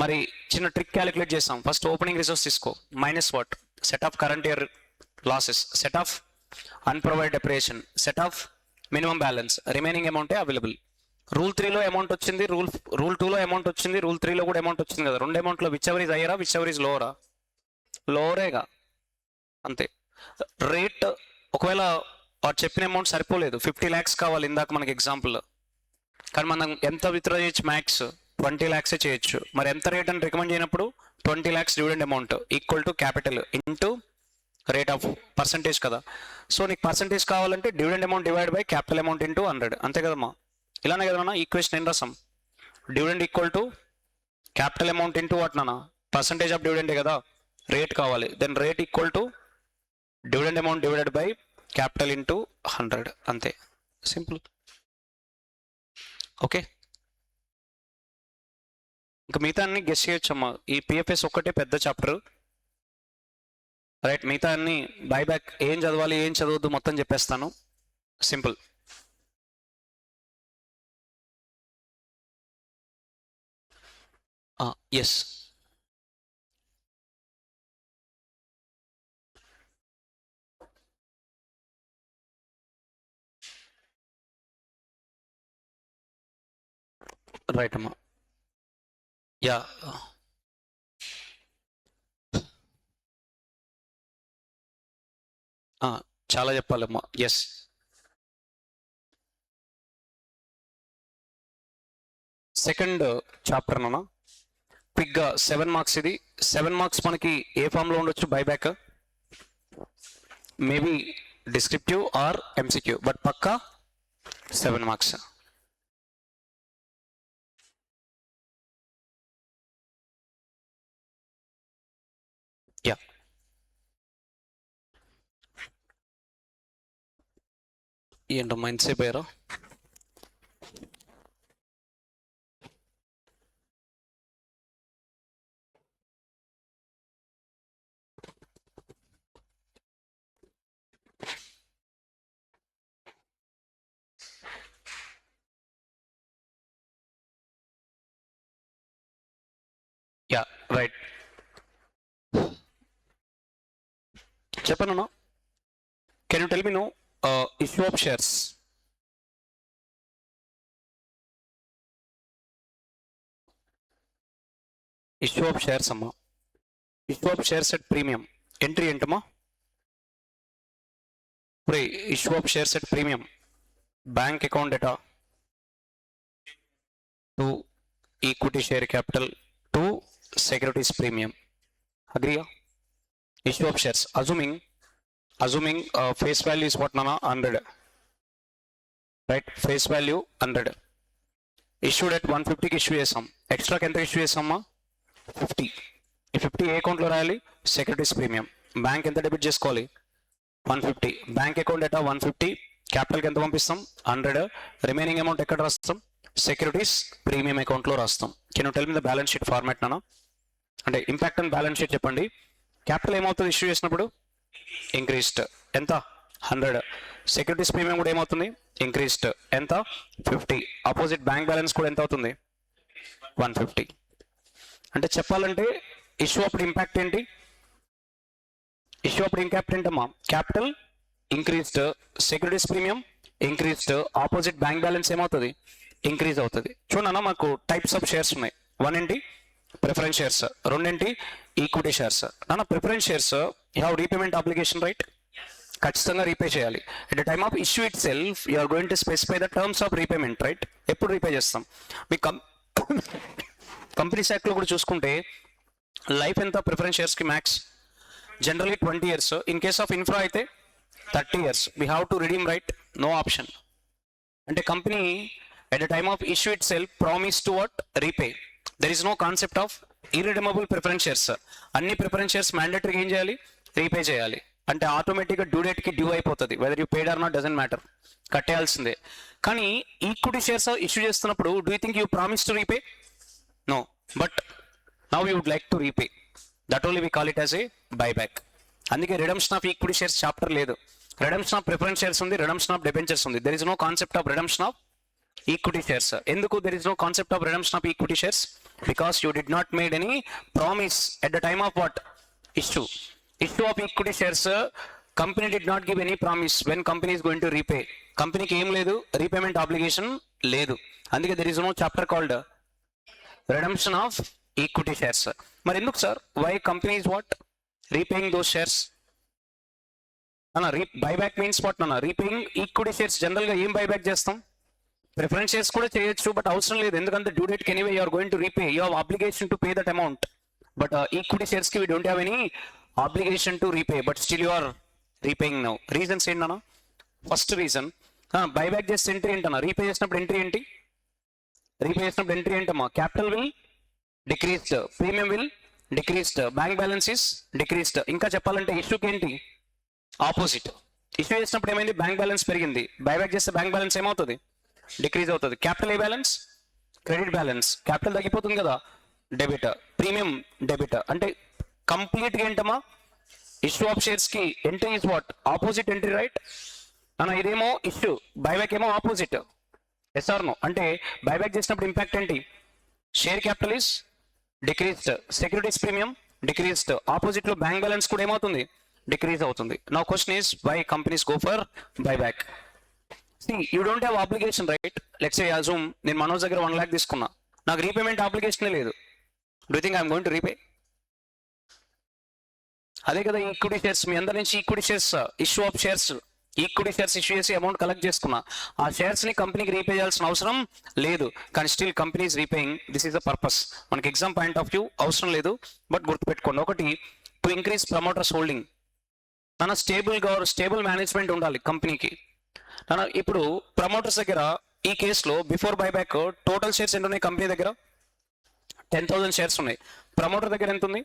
మరి చిన్న ట్రిక్ క్యాలిక్యులేట్ చేస్తాం. ఫస్ట్ ఓపెనింగ్ రిజర్వ్స్ తీసుకో, minus what? Set off current year losses, set off unprovided appropriation, set off minimum balance, remaining అమౌంటే అవైలబుల్. రూల్ 3లో అమౌంట్ వచ్చింది, రూల్ 2లో అమౌంట్ వచ్చింది, రూల్ 3లో కూడా అమౌంట్ వచ్చింది కదా. రెండు అమౌంట్లో విచ్ ఎవర్ ఈజ్ హైయరా, విచ్ ఎవర్ ఈజ్ లోవరా? లోవరేగా. అంతే. రేట్ ఒకవేళ వాడు చెప్పిన అమౌంట్ సరిపోలేదు, 50 lakhs కావాలి ఇందాక మనకి ఎగ్జాంపుల్, కానీ మనం ఎంత విత్డ్రా చేయొచ్చు? మ్యాక్స్ 20 lakhs చేయొచ్చు. మరి ఎంత రేట్ అని రికమెండ్ చేయనప్పుడు 20 lakhs dividend amount equal to capital into rate of percentage కదా. సో నీకు పర్సంటేజ్ కావాలంటే dividend amount divide by capital amount into 100. అంతే కదమ్మా? ఇలానే కదన్నా ఈక్వేషన్ ఏం రాసాం? Dividend equal to capital amount into what నాన్న? పర్సంటేజ్ ఆఫ్ డివిడెండే కదా. రేట్ కావాలి, then rate equal to dividend amount divided by capital into 100. అంతే, సింపుల్. ఓకే, ఇంకా మిగతా అన్ని గెస్ చేయొచ్చమ్మా. ఈ పిఎఫ్ఎస్ ఒక్కటే పెద్ద చాప్టర్, రైట్? మిగతా అన్ని బైబ్యాక్ ఏం చదవాలి ఏం చదవద్దు మొత్తం చెప్పేస్తాను, సింపుల్. ఎస్, రైట్ అమ్మా. యా, చాలా చెప్పాలమ్మా. ఎస్, సెకండ్ చాప్టర్ నాన్న. క్విక్గా 7 marks ఇది. 7 marks మనకి ఏ ఫామ్లో ఉండొచ్చు? Buyback, maybe descriptive or MCQ, but పక్కా 7 marks. యా, ఏంటమ్మా ఇంతసేపు అయ్యారా? Yeah, right. చెప్పను. Can you tell me no issue of shares? Issue of shares అమ్మా. Issue of shares at premium. Entry ఏంటమ్మా? ఇప్పుడు issue of shares at premium. Bank account డేటా to equity share capital to securities premium. అగ్రియా? Issue of shares assuming face value is what nana? 100, right? Face value 100, issued at 150 కి ఇష్యూ చేసాం. ఎక్స్ట్రాకి ఎంత ఇష్యూ చేసామా? 50. ఈ 50 ఏ అకౌంట్లో రాయాలి? Securities premium. బ్యాంక్ ఎంత డెబిట్ చేసుకోవాలి? 150. బ్యాంక్ అకౌంట్ డేటా 150, క్యాపిటల్కి ఎంత పంపిస్తాం? 100. రిమైనింగ్ అమౌంట్ ఎక్కడ రాస్తాం? సెక్యూరిటీస్ ప్రీమియం అకౌంట్లో రాస్తాం. Can you tell me the balance sheet format నానా? అంటే ఇంపాక్ట్ అండ్ బ్యాలెన్స్ షీట్ చెప్పండి. క్యాపిటల్ ఏమవుతుంది ఇష్యూ చేసినప్పుడు? ఇంక్రీస్డ్. ఎంత? 100. సెక్యూరిటీస్ ప్రీమియం కూడా ఏమవుతుంది? ఇంక్రీస్డ్. ఎంత? 50. ఆపోజిట్ బ్యాంక్ బ్యాలెన్స్ కూడా ఎంత అవుతుంది? 150. అంటే చెప్పాలంటే ఇష్యూ అప్పుడు ఇంపాక్ట్ ఏంటి? ఇష్యూ అప్పుడు ఇంపాక్ట్ ఏంటమ్మా? Capital increased, securities premium increased, opposite bank balance ఏమవుతుంది, ఇంక్రీజ్ అవుతుంది. చూడన్నా మాకు టైప్స్ ఆఫ్ షేర్స్ ఉన్నాయి. వన్ ఏంటి ప్రిఫరెన్స్ షేర్స్, రెండేంటి ఈక్విటీ షేర్స్. నాన్న preference shares you have repayment application right, ఖచ్చితంగా రీపే చేయాలి. At the time of issue itself you are going to specify the terms of repayment right. ఎప్పుడు రీపే చేస్తాం? మీ కంపెనీస్ యాక్ట్లో కూడా చూసుకుంటే లైఫ్ ఎంత ప్రిఫరెన్స్ షేర్స్కి max generally 20 years. In case of infra అయితే 30 years. We have to redeem right, no option. అంటే company at the time of issue itself promise to what repay. There is no concept of irredeemable preference shares. అన్ని ప్రిఫరెన్స్ షేర్స్ మ్యాండేటరీగా ఏం చేయాలి, రీపే చేయాలి. అంటే ఆటోమేటిక్గా డ్యూ డేట్కి డ్యూ అయిపోతుంది, whether you paid or not doesn't matter, కట్టేయాల్సిందే. కానీ ఈక్విటీ షేర్స్ ఇష్యూ చేస్తున్నప్పుడు do you think you promise to repay? No, but now you would like to repay. That only we call it as a buyback. అందుకే redemption of equity shares chapter లేదు. రిడమ్షన్ ఆఫ్ ప్రిఫరెన్స్ షేర్స్ ఉంది, రిడమ్షన్ ఆఫ్ డిబెంచర్స్ ఉంది. There is no concept of redemption of equity shares. ఎందుకు there is no concept of redemption of equity shares? Because you did not made any promise at the time of what issue. Issue of equity shares company did not give any promise when company is going to repay. కంపెనీకి ఏం లేదు, రీపేమెంట్ ఆబ్లిగేషన్ లేదు. అందుకే there is no chapter called redemption of equity shares. మరి ఎందుకు sir, why company is what repaying those shares? అన్న బైబ్యాక్ మీన్స్ వాట్ అన్న, రీపేయింగ్ ఈక్విటీ షేర్స్. జనరల్గా ఏం బైబ్యాక్ చేస్తాం? ప్రిఫరెన్స్ షేర్స్ కూడా చేయొచ్చు, బట్ అవసరం లేదు. ఎందుకంటే due date anyway you are going to repay, you have obligation to pay that amount. But equity shares కి we don't have any obligation to repay, but still you are repaying now. Reasons ఏంటన్నా? ఫస్ట్ రీజన్, బైబ్యాక్ చేస్తే ఎంట్రీ ఏంటన్నా, రీపే చేసినప్పుడు ఎంట్రీ ఏంటి? రీపే చేసినప్పుడు ఎంట్రీ ఏంటమ్మా? Capital will decreased, premium will decreased, bank balance is decreased. ఇంకా చెప్పాలంటే ఇష్యూకి ఏంటి ఆపోజిట్. ఇష్యూ చేసినప్పుడు ఏమైంది, బ్యాంక్ బ్యాలెన్స్ పెరిగింది. బైబ్యాక్ చేస్తే బ్యాంక్ బ్యాలెన్స్ ఏమవుతుంది, డిక్రీజ్ అవుతుంది. క్యాపిటల్ ఏ బ్యాలెన్స్, క్రెడిట్ బ్యాలెన్స్. క్యాపిటల్ తగ్గిపోతుంది కదా, డెబిట్. Premium debit. అంటే కంప్లీట్గా ఏంటమ్మా, ఇష్యూ ఆఫ్ షేర్స్ కి entry is what opposite entry right అన్న. ఇదేమో ఇష్యూ, బైబ్యాక్ ఏమో ఆపోజిట్. Yes or no? అంటే బైబ్యాక్ చేసినప్పుడు ఇంపాక్ట్ ఏంటి, share capital is decreased, securities premium decreased, opposite లో బ్యాంక్ బ్యాలెన్స్ కూడా ఏమవుతుంది, డిక్రీజ్ అవుతుంది. Now question is why companies go for buyback? See, you don't have obligation, right? Let's say, assume నేను మనోజ్ దగ్గర 1 lakh తీసుకున్నా, నాకు రీపేమెంట్ అప్లికేషన్ లేదు. Do think I'm going to repay? అదే కదా ఈక్విటీ షేర్స్. మీ అందరి నుంచి equity shares, issue of shares, equity shares issue చేసి అమౌంట్ కలెక్ట్ చేసుకున్నా, ఆ షేర్స్ ని కంపెనీకి రీపే చేయాల్సిన అవసరం లేదు. కానీ still company is repaying. This is the purpose. మనకి ఎగ్జామ్ పాయింట్ ఆఫ్ వ్యూ అవసరం లేదు, బట్ గుర్తుపెట్టుకోండి. ఒకటి, టు ఇంక్రీజ్ ప్రమోటర్స్ హోల్డింగ్. మన స్టేబుల్ మేనేజ్మెంట్ ఉండాలి కంపెనీకి. ఇప్పుడు ప్రమోటర్స్ దగ్గర ఈ కేసులో బిఫోర్ బైబ్యాక్ టోటల్ షేర్స్ ఎంత ఉన్నాయి కంపెనీ దగ్గర? 10,000 షేర్స్ ఉన్నాయి. ప్రమోటర్ దగ్గర ఎంత ఉంది?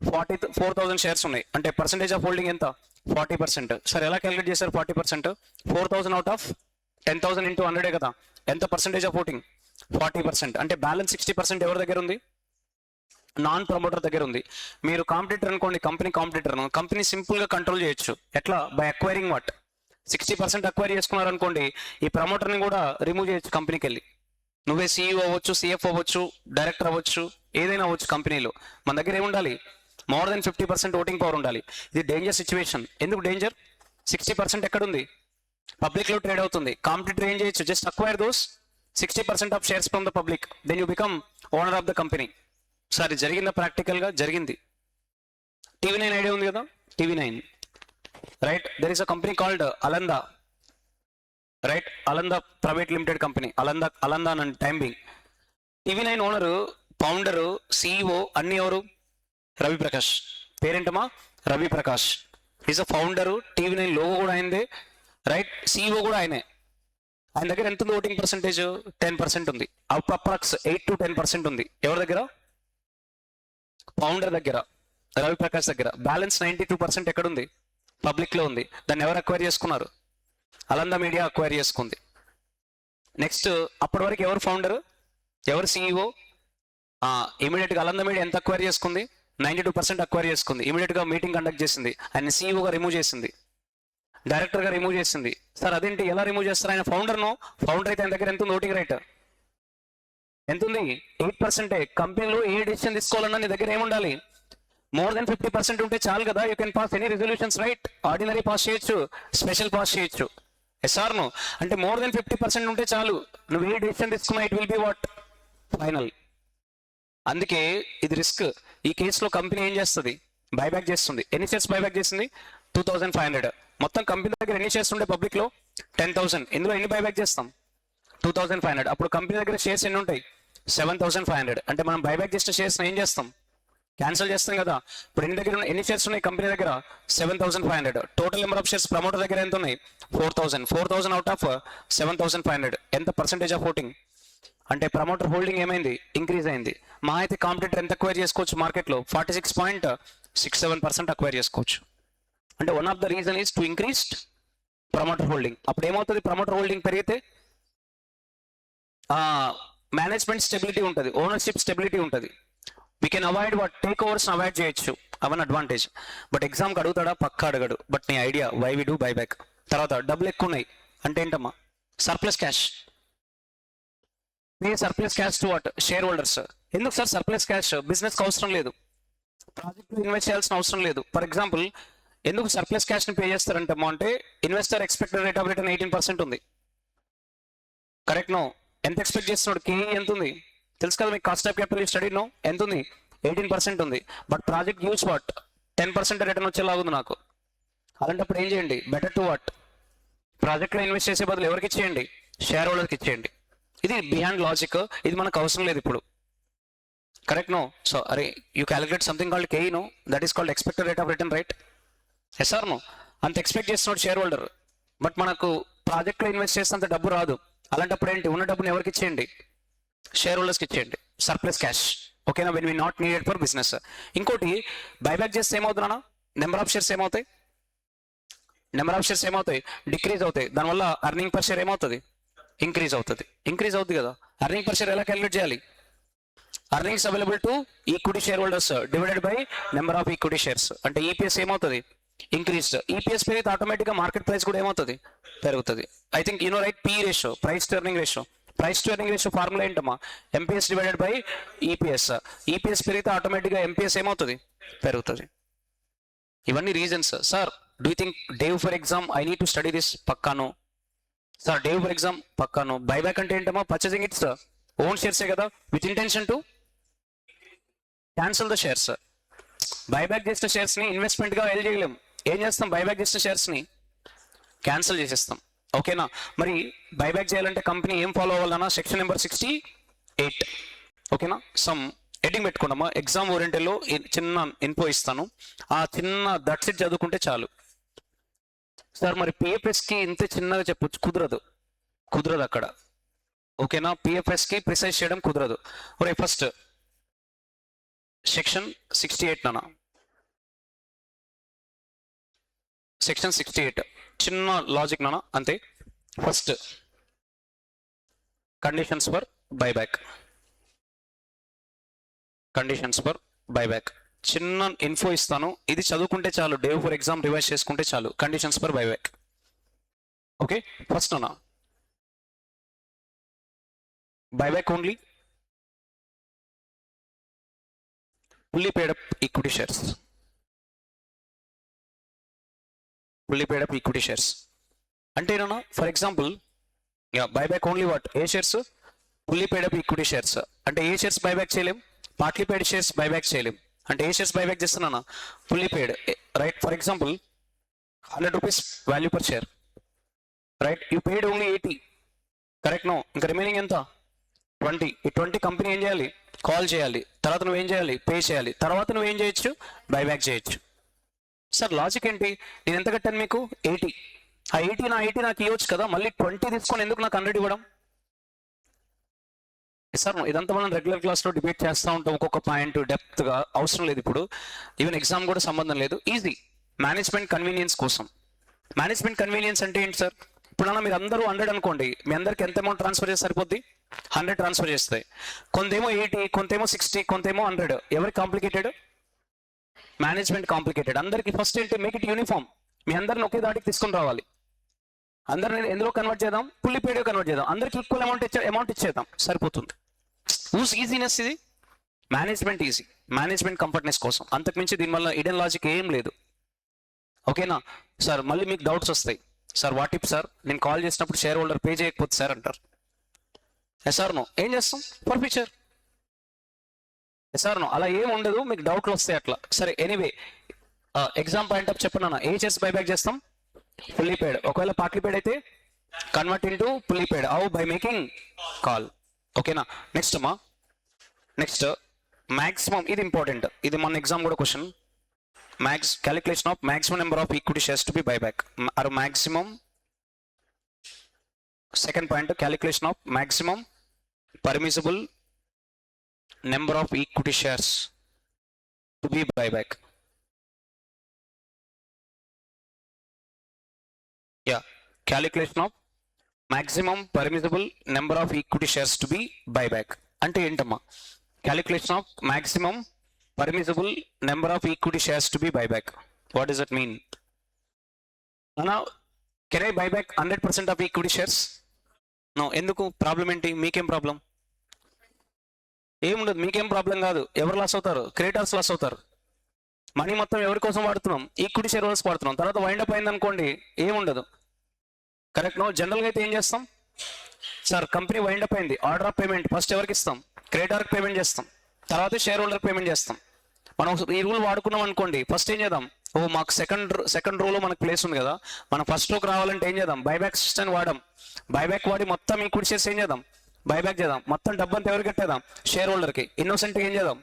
44,000 షేర్స్ ఉన్నాయి. అంటే పర్సెంటేజ్ ఆఫ్ హోల్డింగ్ ఎంత? 40%. సరే, ఎలా క్యాలిక్యులేట్ చేశారు 40%? 4,000 అవుట్ ఆఫ్ 10,000 ఇంటూ 100 కదా. ఎంత పర్సెంటేజ్ ఆఫ్ హోల్డింగ్? 40%. అంటే బ్యాలెన్స్ 60% ఎవరి దగ్గర ఉంది? నాన్ ప్రమోటర్ దగ్గర ఉంది. మీరు కాంపిటీటర్ అనుకోండి, కంపెనీ కాంపిటీటర్, కంపెనీ సింపుల్ గా కంట్రోల్ చేయొచ్చు. ఎట్లా? బై అక్వైరింగ్ వాట్ 60% అక్వైర్ చేసుకున్నారు అనుకోండి, ఈ ప్రమోటర్ని కూడా రిమూవ్ చేయొచ్చు కంపెనీకి వెళ్ళి. నువ్వే సీఈఓ అవ్వచ్చు, సిఎఫ్ అవ్వచ్చు, డైరెక్టర్ అవ్వచ్చు, ఏదైనా అవ్వచ్చు కంపెనీలో. మన దగ్గర ఏముండాలి? మోర్ దెన్ 50% ఓటింగ్ పవర్ ఉండాలి. ఇది డేంజర్ సిచ్యువేషన్. ఎందుకు డేంజర్? 60% ఎక్కడుంది? పబ్లిక్ లో ట్రేడ్ అవుతుంది. కాంపిటీటర్ ఏం చేయొచ్చు? Just acquire those 60% of shares from the public, then you become owner of the company. Sir, జరిగిందా? ప్రాక్టికల్ గా జరిగింది. TV9 ఐడియా ఉంది కదా, TV9 right. There is a company called Alanda right. Alanda private limited company, Alanda and టైమ్ బింగ్. TV9 ఓనరు, ఫౌండరు, సిఇఓ అన్ని ఎవరు? రవి ప్రకాష్. పేరేంటమా? Ravi Prakash. Is a founder. TV9 logo కూడా ఆయనదే రైట్. సిఇఓ కూడా ఆయనే. ఆయన దగ్గర ఎంత ఉంది ఓటింగ్ పర్సెంటేజ్? 10% ఉంది. అప్రాక్స్ 8 to 10% ఉంది. ఎవరి దగ్గర? ఫౌండర్ దగ్గర, రవి ప్రకాష్ దగ్గర. బ్యాలెన్స్ 92% ఎక్కడుంది? పబ్లిక్ లో ఉంది. దాన్ని ఎవరు అక్వైర్ చేసుకున్నారు? అలందా మీడియా అక్వైర్ చేసుకుంది. నెక్స్ట్, అప్పటి వరకు ఎవరు ఫౌండర్, ఎవరు సిఇఓ? ఇమీడియట్ గా అలందా మీడియా ఎంత అక్వైర్ చేసుకుంది? 92% అక్వైర్ చేసుకుంది. ఇమీడియట్ గా మీటింగ్ కండక్ట్ చేసింది, ఆయన సిఇఓగా రిమూవ్ చేసింది, డైరెక్టర్ గా రిమూవ్ చేసింది. సార్, అదేంటి, ఎలా రిమూవ్ చేస్తారు? ఆయన ఫౌండర్ అయితే ఆయన దగ్గర ఎంత ఉంది ఓటింగ్ రైట్? ఎంత ఉంది? 8%. కంపెనీలో ఏ డిసిషన్ తీసుకోవాలన్నా నీ దగ్గర ఏముండాలి? మోర్ దెన్ 50% ఉంటే చాలు కదా, you can pass any resolutions right. Ordinary pass చేయొచ్చు, స్పెషల్ పాస్ చేయొచ్చు. ఎస్ఆర్ నో అంటే మోర్ దెన్ 50% ఉంటే చాలు, నువ్వు ఏ డిసిషన్ తీసుకున్నా it will be what final. అందుకే ఇది రిస్క్. ఈ కేసులో కంపెనీ ఏం చేస్తుంది, బైబ్యాక్ చేస్తుంది. ఎన్ని షేర్స్ బైబ్యాక్ చేసింది? 2500. మొత్తం కంపెనీ దగ్గర ఎన్ని షేర్స్ ఉంటే పబ్లిక్ లో 10,000. ఇందులో ఎన్ని బైబ్యాక్ చేస్తాం? 2500. అప్పుడు కంపెనీ దగ్గర షేర్స్ ఎన్ని ఉంటాయి? 7,500. అంటే మనం బైబ్యాక్ చేసిన షేర్స్ ఏం చేస్తాం? క్యాన్సిల్ చేస్తాం కదా. ఇప్పుడు ఎన్ని షేర్స్ ఉన్నాయి కంపెనీ దగ్గర? 7,500. Total number of shares promoter దగ్గర ఎంత ఉన్నాయి? 4,000. 4,000 అవుట్ ఆఫ్ 7,500 ఎంత పర్సెంటేజ్ ఆఫ్ ఓటింగ్? అంటే ప్రమోటర్ హోల్డింగ్ ఏమైంది? ఇంక్రీజ్ అయింది. మా అయితే కాంపిటీటర్ ఎంత అక్వైర్ చేసుకోవచ్చు మార్కెట్లో? 46.67% అక్వైర్ చేసుకోవచ్చు. అంటే one of the reason is to increased promoter holding. అప్పుడు ఏమవుతుంది? ప్రమోటర్ హోల్డింగ్ పెరిగితే మేనేజ్మెంట్ స్టెబిలిటీ ఉంటుంది, ఓనర్షిప్ స్టెబిలిటీ ఉంటుంది. We can avoid what take overs avoid చేయొచ్చు, అవన్ అడ్వాంటేజ్. బట్ ఎగ్జామ్కి అడుగుతాడా? పక్క అడగడు. బట్ నీ idea why we do buyback. తర్వాత డబ్బులు ఎక్కువ ఉన్నాయి అంటే ఏంటమ్మా? Surplus cash. Pay surplus cash to what? Shareholders. ఎందుకు సార్ సర్ప్లస్ క్యాష్? బిజినెస్కి అవసరం లేదు, ప్రాజెక్ట్లో ఇన్వెస్ట్ చేయాల్సిన అవసరం లేదు. ఫర్ ఎగ్జాంపుల్ ఎందుకు సర్ప్లస్ క్యాష్ని పే చేస్తారంటమ్మా అంటే investor expected rate of return 18% ఉంది. Correct no? ఎంత ఎక్స్పెక్ట్ చేస్తున్నాడు? కేఈ ఎంత ఉంది తెలుసు కదా మీకు? Cost of capital study no ఎంత ఉంది? 18% ఉంది. But project use what 10% return వచ్చేలాగా ఉంది నాకు. అలాంటప్పుడు ఏం చేయండి? బెటర్ టు వాట్ ప్రాజెక్ట్లో ఇన్వెస్ట్ చేసే బదులు ఎవరికి ఇచ్చేయండి? షేర్ హోల్డర్కి ఇచ్చేయండి. ఇది బిహైండ్ లాజిక్. ఇది మనకు అవసరం లేదు ఇప్పుడు. Correct no? సో అరే you calculate something called K E no, that is called expected rate of return right. Yes or no? అంత ఎక్స్పెక్ట్ చేస్తున్నాడు షేర్ హోల్డర్, బట్ మనకు ప్రాజెక్ట్లో ఇన్వెస్ట్ చేస్తే డబ్బు రాదు. అలాంటప్పుడు ఏంటి? ఉన్న డబ్బుని ఎవరికి ఇచ్చేయండి? షేర్ హోల్డర్స్కి ఇచ్చేయండి. Surplus cash. ఓకేనా? When we not needed for business. ఇంకోటి బైబ్యాక్ చేస్తే ఏమవుతుందా? నెంబర్ ఆఫ్ షేర్స్ ఏమవుతాయి? నెంబర్ ఆఫ్ షేర్స్ ఏమవుతాయి? డిక్రీజ్ అవుతాయి. దానివల్ల అర్నింగ్ పర్ షేర్ ఏమవుతుంది? ఇంక్రీజ్ అవుతుంది. ఇంక్రీజ్ అవుతుంది కదా. అర్నింగ్ పర్ షేర్ ఎలా క్యాలిక్యులేట్ చేయాలి? Earnings available to equity share holders divided by number of equity shares. అంటే ఈపీఎస్ ఏమవుతుంది? ఇంక్రీజ్డ్. ఈపీఎస్ పెరిగితే ఆటోమేటిక్గా మార్కెట్ ప్రైస్ కూడా ఏమవుతుంది? పెరుగుతుంది. I think you know right, P ratio, price to earning ratio. Price to earning ratio formula ఏంటమ్మా? MPS divided by EPS. EPS పెరిగితే ఆటోమేటిక్గా ఎంపీఎస్ ఏమవుతుంది? పెరుగుతుంది. ఇవన్నీ reasons. Sir do you think డేవ్ for exam I need to study this? పక్కాను సార్. డేవ్ ఫర్ ఎగ్జామ్ పక్కాను. బైబ్యాక్ అంటే ఏంటమ్మా? పర్చేసింగ్ ఇట్స్ ఓన్ షేర్సే కదా, with intention to cancel the shares. Buyback చేసిన షేర్స్ ని ఇన్వెస్ట్మెంట్ గా ఎల్ చేయలేం. ఏం చేస్తాం? బైబ్యాక్ చేసిన షేర్స్ ని క్యాన్సిల్ చేసేస్తాం. ఓకేనా? మరి బైబ్యాక్ చేయాలంటే కంపెనీ ఏం ఫాలో అవ్వాలన్నా? Section number 68. ఓకేనా? సమ్ హెడ్డింగ్ పెట్టుకున్నామా? ఎగ్జామ్ ఓరియంటెడ్లో చిన్న ఇన్ఫో ఇస్తాను, ఆ చిన్న దట్స్ ఇట్ చదువుకుంటే చాలు. సార్ మరి పిఎఫ్ఎస్కి ఇంత చిన్నగా చెప్పొచ్చు? కుదరదు అక్కడ. ఓకేనా? పిఎఫ్ఎస్కి ప్రిసైజ్ చేయడం కుదరదు. ఒరే ఫస్ట్ సెక్షన్ 68 నానా, సెక్షన్ 68 చిన్న లాజిక్ నానా, అంతే. First conditions for buyback. Conditions for buyback చిన్న ఇన్ఫో ఇస్తాను, ఇది చదువుకుంటే చాలు. డే ఫర్ ఎగ్జామ్ రివైజ్ చేసుకుంటే చాలు. Conditions for buyback. Okay, first నానా buyback only fully paid up equity shares. Fully paid up equity shares అంటే ఏనా? For example buyback only what? ఏ shares? Fully paid up equity shares. అంటే ఏ షేర్స్ బైబ్యాక్ చేయలేం? పార్ట్లీ పేడ్ షేర్స్ బైబ్యాక్ చేయలేం. అంటే ఏ షేర్స్ బైబ్యాక్ చేస్తున్నానా? Fully paid. Right. For example 100 rupees value per share. Right. You paid only 80. Correct no? ఇంకా రిమైనింగ్ ఎంత? 20. ఈ 20 కంపెనీ ఏం చేయాలి? కాల్ చేయాలి. తర్వాత నువ్వేం చేయాలి? పే చేయాలి. తర్వాత నువ్వేం చేయొచ్చు? బైబ్యాక్ చేయొచ్చు. సార్ లాజిక్ ఏంటి? నేను ఎంత కట్టాను మీకు? 80. ఆ 80 నాకు ఇవ్వచ్చు కదా, మళ్ళీ 20 తీసుకొని ఎందుకు నాకు 100 ఇవ్వడం? సార్ ఇదంతా మనం రెగ్యులర్ క్లాస్లో డిబేట్ చేస్తూ ఉంటాం, ఒక్కొక్క పాయింట్ డెప్త్గా. అవసరం లేదు ఇప్పుడు, ఈవెన్ ఎగ్జామ్ కూడా సంబంధం లేదు. ఈజీ మేనేజ్మెంట్ కన్వీనియన్స్ కోసం. మేనేజ్మెంట్ కన్వీనియన్స్ అంటే ఏంటి సార్? ఇప్పుడన్నా మీరు అందరూ 100 అనుకోండి, మీ అందరికి ఎంత అమౌంట్ ట్రాన్స్ఫర్ చేస్తే సరిపోద్ది? 100 ట్రాన్స్ఫర్ చేస్తాయి. కొంతేమో 80, కొంతేమో 60, కొంతేమో 100. ఎవరికి కాంప్లికేటెడ్? Management complicated. అందరికి ఫస్ట్ ఏంటి? Make it uniform. మీ అందరిని ఒకే దాటికి తీసుకొని రావాలి. అందరిని ఎందులో కన్వర్ట్ చేద్దాం? ఫుల్లీ పేడ్ కన్వర్ట్ చేద్దాం. అందరికి ఈక్వల్ అమౌంట్ ఇచ్చేద్దాం, సరిపోతుంది. యూజ్ ఈజీనెస్ ఇది. మేనేజ్మెంట్ ఈజీ, మేనేజ్మెంట్ కంఫర్ట్నెస్ కోసం, అంతకుమించి దీనివల్ల ఇడెన్ లాజిక్ ఏం లేదు. ఓకేనా సార్? మళ్ళీ మీకు డౌట్స్ వస్తాయి, సార్ వాట్ ఇఫ్ సార్ నేను కాల్ చేసినప్పుడు షేర్ హోల్డర్ పే చేయకపోతే సార్ అంటారు. ఎస్ఆర్ నో, ఏం చేస్తాం ఫర్ ఫ్యూచర్? ఎస్ఆర్ నో, అలా ఏం ఉండదు, మీకు డౌట్లు వస్తాయి అట్లా. సరే ఎనీవే, ఎగ్జామ్ పాయింట్ ఆఫ్ చెప్పండి అన్న, ఏ చేసి బైబ్యాక్ చేస్తాం? ఫుల్లీ పేడ్. ఒకవేళ పార్ట్లీ పేడ్ అయితే convert into fully paid. How? By making call. ఓకేనా? నెక్స్ట్ అమ్మా, నెక్స్ట్ మాక్సిమం, ఇది ఇంపార్టెంట్, ఇది మన ఎగ్జామ్ కూడా question. calculation of maximum number of equity shares to be buyback, or maximum. Second point, calculation of maximum permissible number of equity shares to be buyback. Yeah, calculation of maximum permissible number of equity shares to be buyback. Ante entama calculation of maximum permissible number of equity shares to be buyback. What does it mean? Now, can I buy back 100% of equity shares? No. ఎందుకు? ప్రాబ్లం ఏంటి? మీకేం ప్రాబ్లం? ఏముండదు, మీకేం ప్రాబ్లం కాదు. ఎవరు లాస్ అవుతారు? క్రియేటర్స్ లాస్ అవుతారు. మనీ మొత్తం ఎవరి కోసం వాడుతున్నాం? ఈక్విటీ షేర్ హోల్డర్స్ వాడుతున్నాం. తర్వాత వైండ్ అప్ అయింది అనుకోండి, ఏముండదు. Correct no? జనరల్గా అయితే ఏం చేస్తాం సార్? కంపెనీ వైండ్ అప్ అయింది, ఆర్డర్ ఆఫ్ పేమెంట్ ఫస్ట్ ఎవరికి ఇస్తాం? క్రియేటర్కి పేమెంట్ చేస్తాం, తర్వాత షేర్ హోల్డర్ పేమెంట్ చేస్తాం. మనం ఈ రూల్ వాడుకున్నాం అనుకోండి, ఫస్ట్ ఏం చేద్దాం? ఓ మాకు సెకండ్ రోలో మనకు ప్లేస్ ఉంది కదా, మనం ఫస్ట్ రోకి రావాలంటే ఏం చేద్దాం? Buyback system వాడాం. బైబ్యాక్ వాడి మొత్తం ఈక్విటీ షేర్స్ ఏం చేద్దాం? బైబ్యాక్ చేద్దాం. మొత్తం డబ్బంతా ఎవరికి కట్టేద్దాం? షేర్ హోల్డర్కి. ఇన్నోసెంట్గా ఏం చేద్దాం?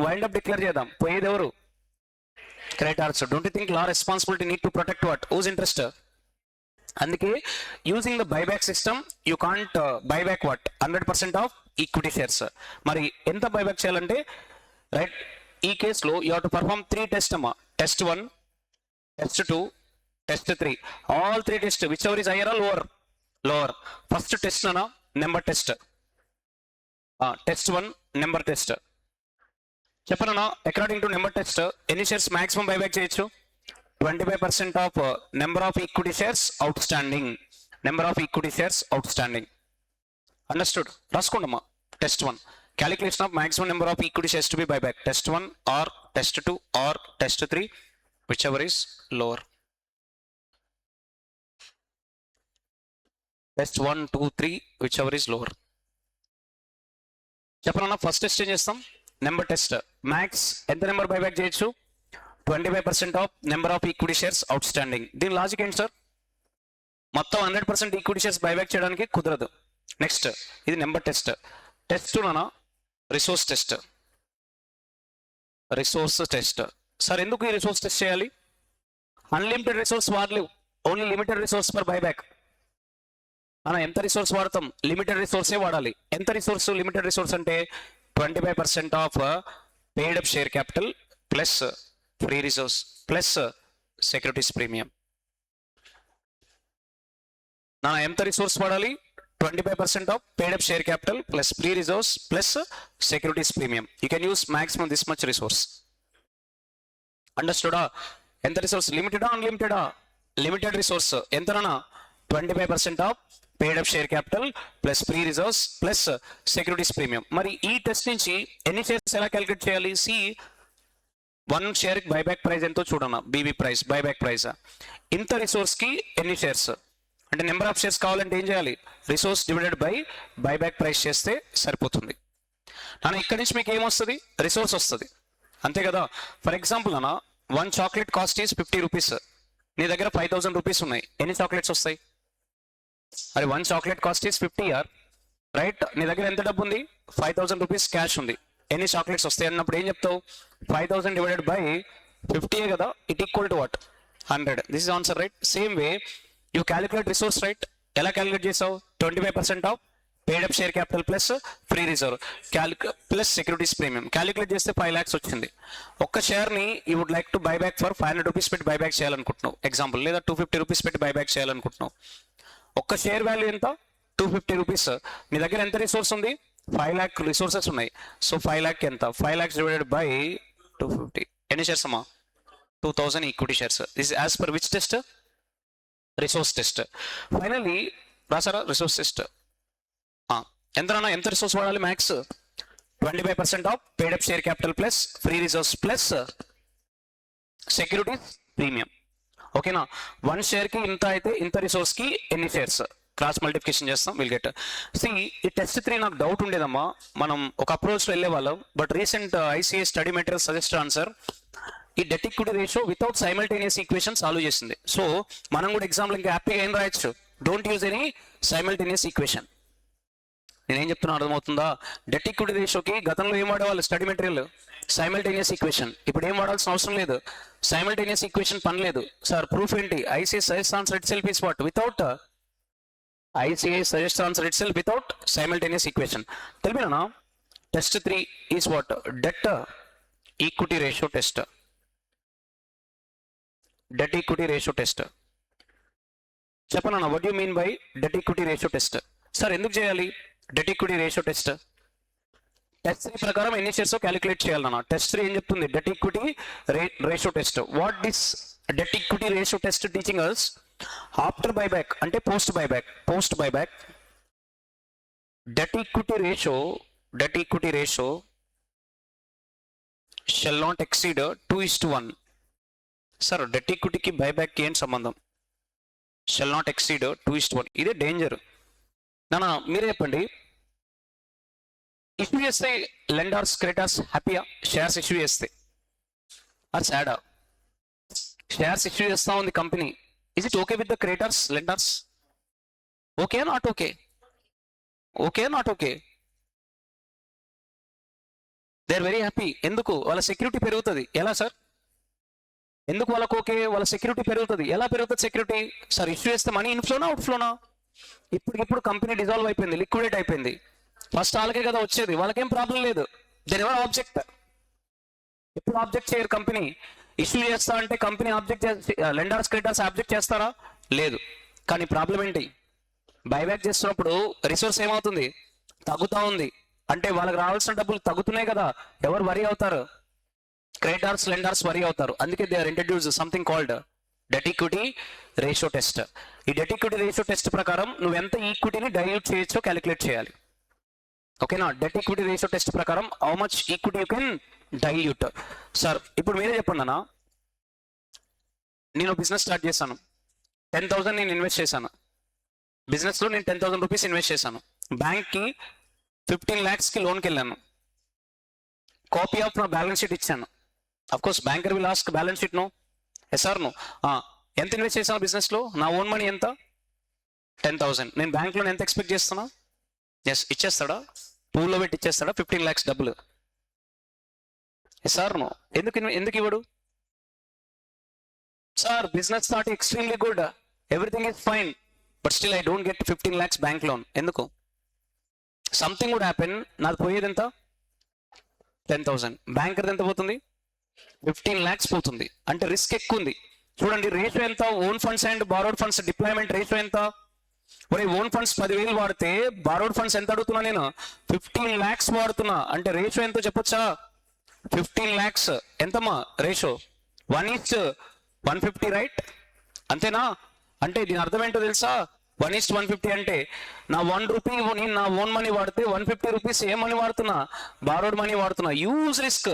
వైండ్ అప్ డిక్లేర్ చేద్దాం. పోయేది ఎవరు? Creditors. Don't you think law responsibility need to protect what? Whose interest? అందుకే using the buyback system you can't buyback what? 100% of equity shares. మరి ఎంత బైబ్యాక్ చేయాలంటే, రైట్, ఈ కేసులో you have to perform 3 test అమ్మా. Test 1, test 2, test 3. All 3 test whichever is higher or lower. First test అన్నా number test. Test 1 number test. చెప్పనా? అకార్డింగ్ టు నెంబర్ టెస్ట్ ఎన్ని షేర్స్ మాక్సిమం బైబ్యాక్ చేయొచ్చు? 25% of number of equity shares outstanding. Number of equity shares outstanding. Understood? Raskondama. Test 1. Calculation of maximum number of equity shares to be buyback. Test 1 or test 2 or test 3, whichever is lower. Test 1, 2, 3, whichever is lower. Chapana first test ఏం చేస్తాం? Number test. మ్యాక్స్ ఎంత నెంబర్ బైబ్యాక్ చేయొచ్చు? 25% of number of equity shares out standing. దీని లాజిక్ ఏంటి సార్? మొత్తం 100% ఈక్విటీ షేర్స్ బైబ్యాక్ చేయడానికి కుదరదు. నెక్స్ట్ ఇది నెంబర్ టెస్ట్. టెస్ట్ 2 నానా resource test. Resource test. Sir ఎందుకు ఈ రిసోర్స్ టెస్ట్ చేయాలి? అన్లిమిటెడ్ రిసోర్స్ వాడలేవు, only limited resource for buyback. మనం ఎంత రిసోర్స్ వాడతాం? లిమిటెడ్ రిసోర్సే వాడాలి. ఎంత రిసోర్స్? లిమిటెడ్ రిసోర్స్ అంటే 25% of paid up share capital plus free reserves plus securities premium. నా ఎంత రిసోర్స్ వాడాలి? 25% of paid up share capital plus free reserves plus securities premium. You can use maximum this much resource. అండర్స్టూడా? ఎంత రిసోర్స్? లిమిటెడా అన్లిమిటెడా? లిమిటెడ్ రిసోర్స్ ఎంతనా? 25% of paid up share capital plus free reserves plus securities premium. మరి ఈ టెస్ట్ నుంచి ఎన్ని షేర్స్ ఎలా క్యాలిక్యులేట్ చేయాలి? సి 1 షేర్ బైబ్యాక్ ప్రైస్ ఎంతో చూడన్నా, బీబీ ప్రైస్, బైబ్యాక్ ప్రైస్. ఇంత రిసోర్స్ కి ఎన్ని షేర్స్ అంటే నెంబర్ ఆఫ్ షేర్స్ కావాలంటే ఏం చేయాలి? Resource divided by buyback price చేస్తే సరిపోతుంది. నాన్న ఇక్కడి నుంచి మీకు ఏమొస్తుంది? రిసోర్స్ వస్తుంది, అంతే కదా? ఫర్ ఎగ్జాంపుల్ అన్న 1 చాక్లెట్ కాస్ట్ ఈస్ 50 రూపీస్. నీ దగ్గర 5000 రూపీస్ ఉన్నాయి. ఎన్ని చాక్లెట్స్ వస్తాయి? అరే 1 chocolate cost is 50 or right. నీ దగ్గర ఎంత డబ్బు ఉంది? 5000 రూపీస్ క్యాష్ ఉంది. ఎన్ని చాక్లెట్స్ వస్తాయి అన్నప్పుడు ఏం చెప్తావు? 5000 డివైడెడ్ బై 50 కదా, it equal to what? 100. This is answer, right? Same way you calculate resource, right? ఎలా క్యాలిక్యులేట్ చేసావు? 25% of paid up share capital plus free reserve plus securities premium calculate చేస్తే 5 lakhs వచ్చింది. ఒక్క షేర్ని you would like to buyback for 500 rupees పెట్టి బైబ్యాక్ చేయాలనుకుంటున్నావు ఎగ్జాంపుల్, లేదా 250 రూపీస్ పెట్టి బైబ్యాక్ చేయాలనుకుంటున్నావు. ఒక్క షేర్ వాల్యూ ఎంత? 250 రూపీస్. మీ దగ్గర ఎంత రిసోర్స్ ఉంది? 5 lakh రిసోర్సెస్ ఉన్నాయి. సో 5 lakh ఎంత? 5 lakhs డివైడెడ్ బై 250. ఎన్ని షేర్స్ అమ్మా? 2000 equity shares. This as per which test? Resource test. Finally రాసారా రిసోర్స్ టెస్ట్? ఎంత రిసోర్స్ వాడాలి max 25% of paid up share capital plus free resource plus security premium. ఓకేనా, 1 షేర్కి ఇంత అయితే ఇంత రిసోర్స్కి ఎన్ని షేర్స్ క్రాస్ మల్టిప్లికేషన్ చేస్తాం, విల్ గెట్. సి ఈ టెస్ట్ 3 నాకు డౌట్ ఉండేదమ్మా, మనం ఒక అప్రోచ్లో వెళ్ళే వాళ్ళం, but recent ICA study material suggest answer ఈ debt equity ratio without simultaneous equation solve చేసింది. సో మనం కూడా ఎగ్జాంపుల్ ఇంకా హ్యాపీగా ఏం రాయొచ్చు, don't use any simultaneous equation. నేనేం చెప్తున్నా అర్థమవుతుందా? డెట్ ఈక్విటీ రేషియోకి గతంలో ఏం వాడేవాళ్ళు స్టడీ మెటీరియల్, సైమల్టేనియస్ ఈక్వేషన్. ఇప్పుడు ఏం వాడాల్సిన అవసరం లేదు, సైమల్టేనియస్ ఈక్వేషన్ పని లేదు. సార్ ప్రూఫ్ ఏంటి? ICA suggest answer itself is what without ICA suggests answer itself without simultaneous equation. తెలిపినా test 3 is what? Debt equity ratio test. Debt equity ratio test. చెప్పనా what do you mean by debt equity ratio test? Sir ఎందుకు చేయాలి debt equity ratio test? Test 3 ప్రకారం ఎన్ని షేర్స్ క్యాలిక్యులేట్ చేయాలన్నా. టెస్ట్ 3 ఏం చెప్తుంది? Debt equity ratio test. What this debt equity ratio test teaching us? After buyback అంటే post buyback debt equity ratio shall not exceed 2:1. Sir debt ఈక్విటీకి బైబ్యాక్కి ఏం సంబంధం? Shall not exceed 2:1. ఇదే డేంజర్. నానా మీరే చెప్పండి, ఇష్యూ చేస్తే లెండర్స్ క్రెడిటర్స్ హ్యాపీయా? షేర్స్ ఇష్యూ చేస్తే అది సాడా? షేర్స్ ఇష్యూ చేస్తా ఉంది company, is it okay with the creditors, lenders? Okay or not okay? Okay or not okay? They are very happy. ఎందుకు? వాళ్ళ సెక్యూరిటీ పెరుగుతుంది. ఎలా సార్? ఎందుకు వాళ్ళకు ఓకే? వాళ్ళ సెక్యూరిటీ పెరుగుతుంది. ఎలా పెరుగుతుంది సెక్యూరిటీ? సార్ ఇష్యూ చేస్తే మనీ ఇన్ఫ్లోనా అవుట్ఫ్లోనా? ఇప్పుడు కంపెనీ డిజాల్వ్ అయిపోయింది, లిక్విడేట్ అయిపోయింది. ఫస్ట్ వాళ్ళకే కదా వచ్చేది, వాళ్ళకేం ప్రాబ్లం లేదు. Then ever object. ఎప్పుడు ఆబ్జెక్ట్ చేయరు కంపెనీ. ఇష్యూ చేస్తా అంటే company object lenders creditors object చేస్తారా? లేదు. కానీ ప్రాబ్లం ఏంటి? బైబ్యాక్ చేస్తున్నప్పుడు రిసోర్స్ ఏమవుతుంది? తగ్గుతూ ఉంది. అంటే వాళ్ళకి రావాల్సిన డబ్బులు తగ్గుతున్నాయి కదా, ఎవరు వరీ అవుతారు? క్రెడిటర్స్ లెండర్స్ వరీ అవుతారు. అందుకే they are introduce something called debt equity ratio test. ఈ డెట్ ఈక్విటీ రేషియో టెస్ట్ ప్రకారం నువ్వు ఎంత ఈక్విటీని డైల్యూట్ చేయొచ్చో క్యాలిక్యులేట్ చేయాలి. ఓకేనా? డెట్ ఈక్విటీ రేషియో టెస్ట్ ప్రకారం how much equity you can dilute. Sir ఇప్పుడు మీరే చెప్పండి అన్న, నేను బిజినెస్ స్టార్ట్ చేశాను, 10,000 నేను ఇన్వెస్ట్ చేశాను బిజినెస్లో, నేను 10,000 రూపీస్ ఇన్వెస్ట్ చేశాను. బ్యాంక్కి 15 lakhsకి లోన్కి వెళ్ళాను. కాపీ ఆఫ్ నా బ్యాలెన్స్ షీట్ ఇచ్చాను. Of course banker will ask balance sheet no, yes or no. ఎంత ఇన్వెస్ట్ చేశాను బిజినెస్లో? నా ఓన్ మనీ ఎంత? 10,000. నేను బ్యాంక్లో ఎంత ఎక్స్పెక్ట్ చేస్తున్నా? ఎస్ ఇచ్చేస్తాడా? పూల్లో పెట్టి ఇచ్చేస్తాడా 15 lakhs డబ్బులు? Sir no. ఎందుకు ఇవ్వడు? Sir business start extremely good, everything is fine, but still I don't get 15 lakhs bank loan. ఎందుకు? Something would happen. నాది పోయేది ఎంత? 10,000. బ్యాంకర్ ఎంత పోతుంది? 15 lakhs పోతుంది. అంటే రిస్క్ ఎక్కువ ఉంది. చూడండి రేషియో ఎంత? Own funds and borrowed funds deployment ratio ఎంత? మరి ఓన్ ఫండ్స్ 10,000 వాడితే బారోడ్ ఫండ్స్ ఎంత అడుగుతున్నా నేను? 15 lakhs వాడుతున్నా. అంటే రేషియో ఎంతో చెప్పొచ్చా? 15 lakhs. ఎంతమ్మా రేషియో? 1:150, రైట్? అంతేనా? అంటే దీని అర్థం ఏంటో తెలుసా? 1:150 అంటే నా 1 రూపీ నేను నా ఓన్ మనీ వాడితే 150 రూపీస్ ఏ మనీ వాడుతున్నా? బారోడ్ మనీ వాడుతున్నా. Use risk.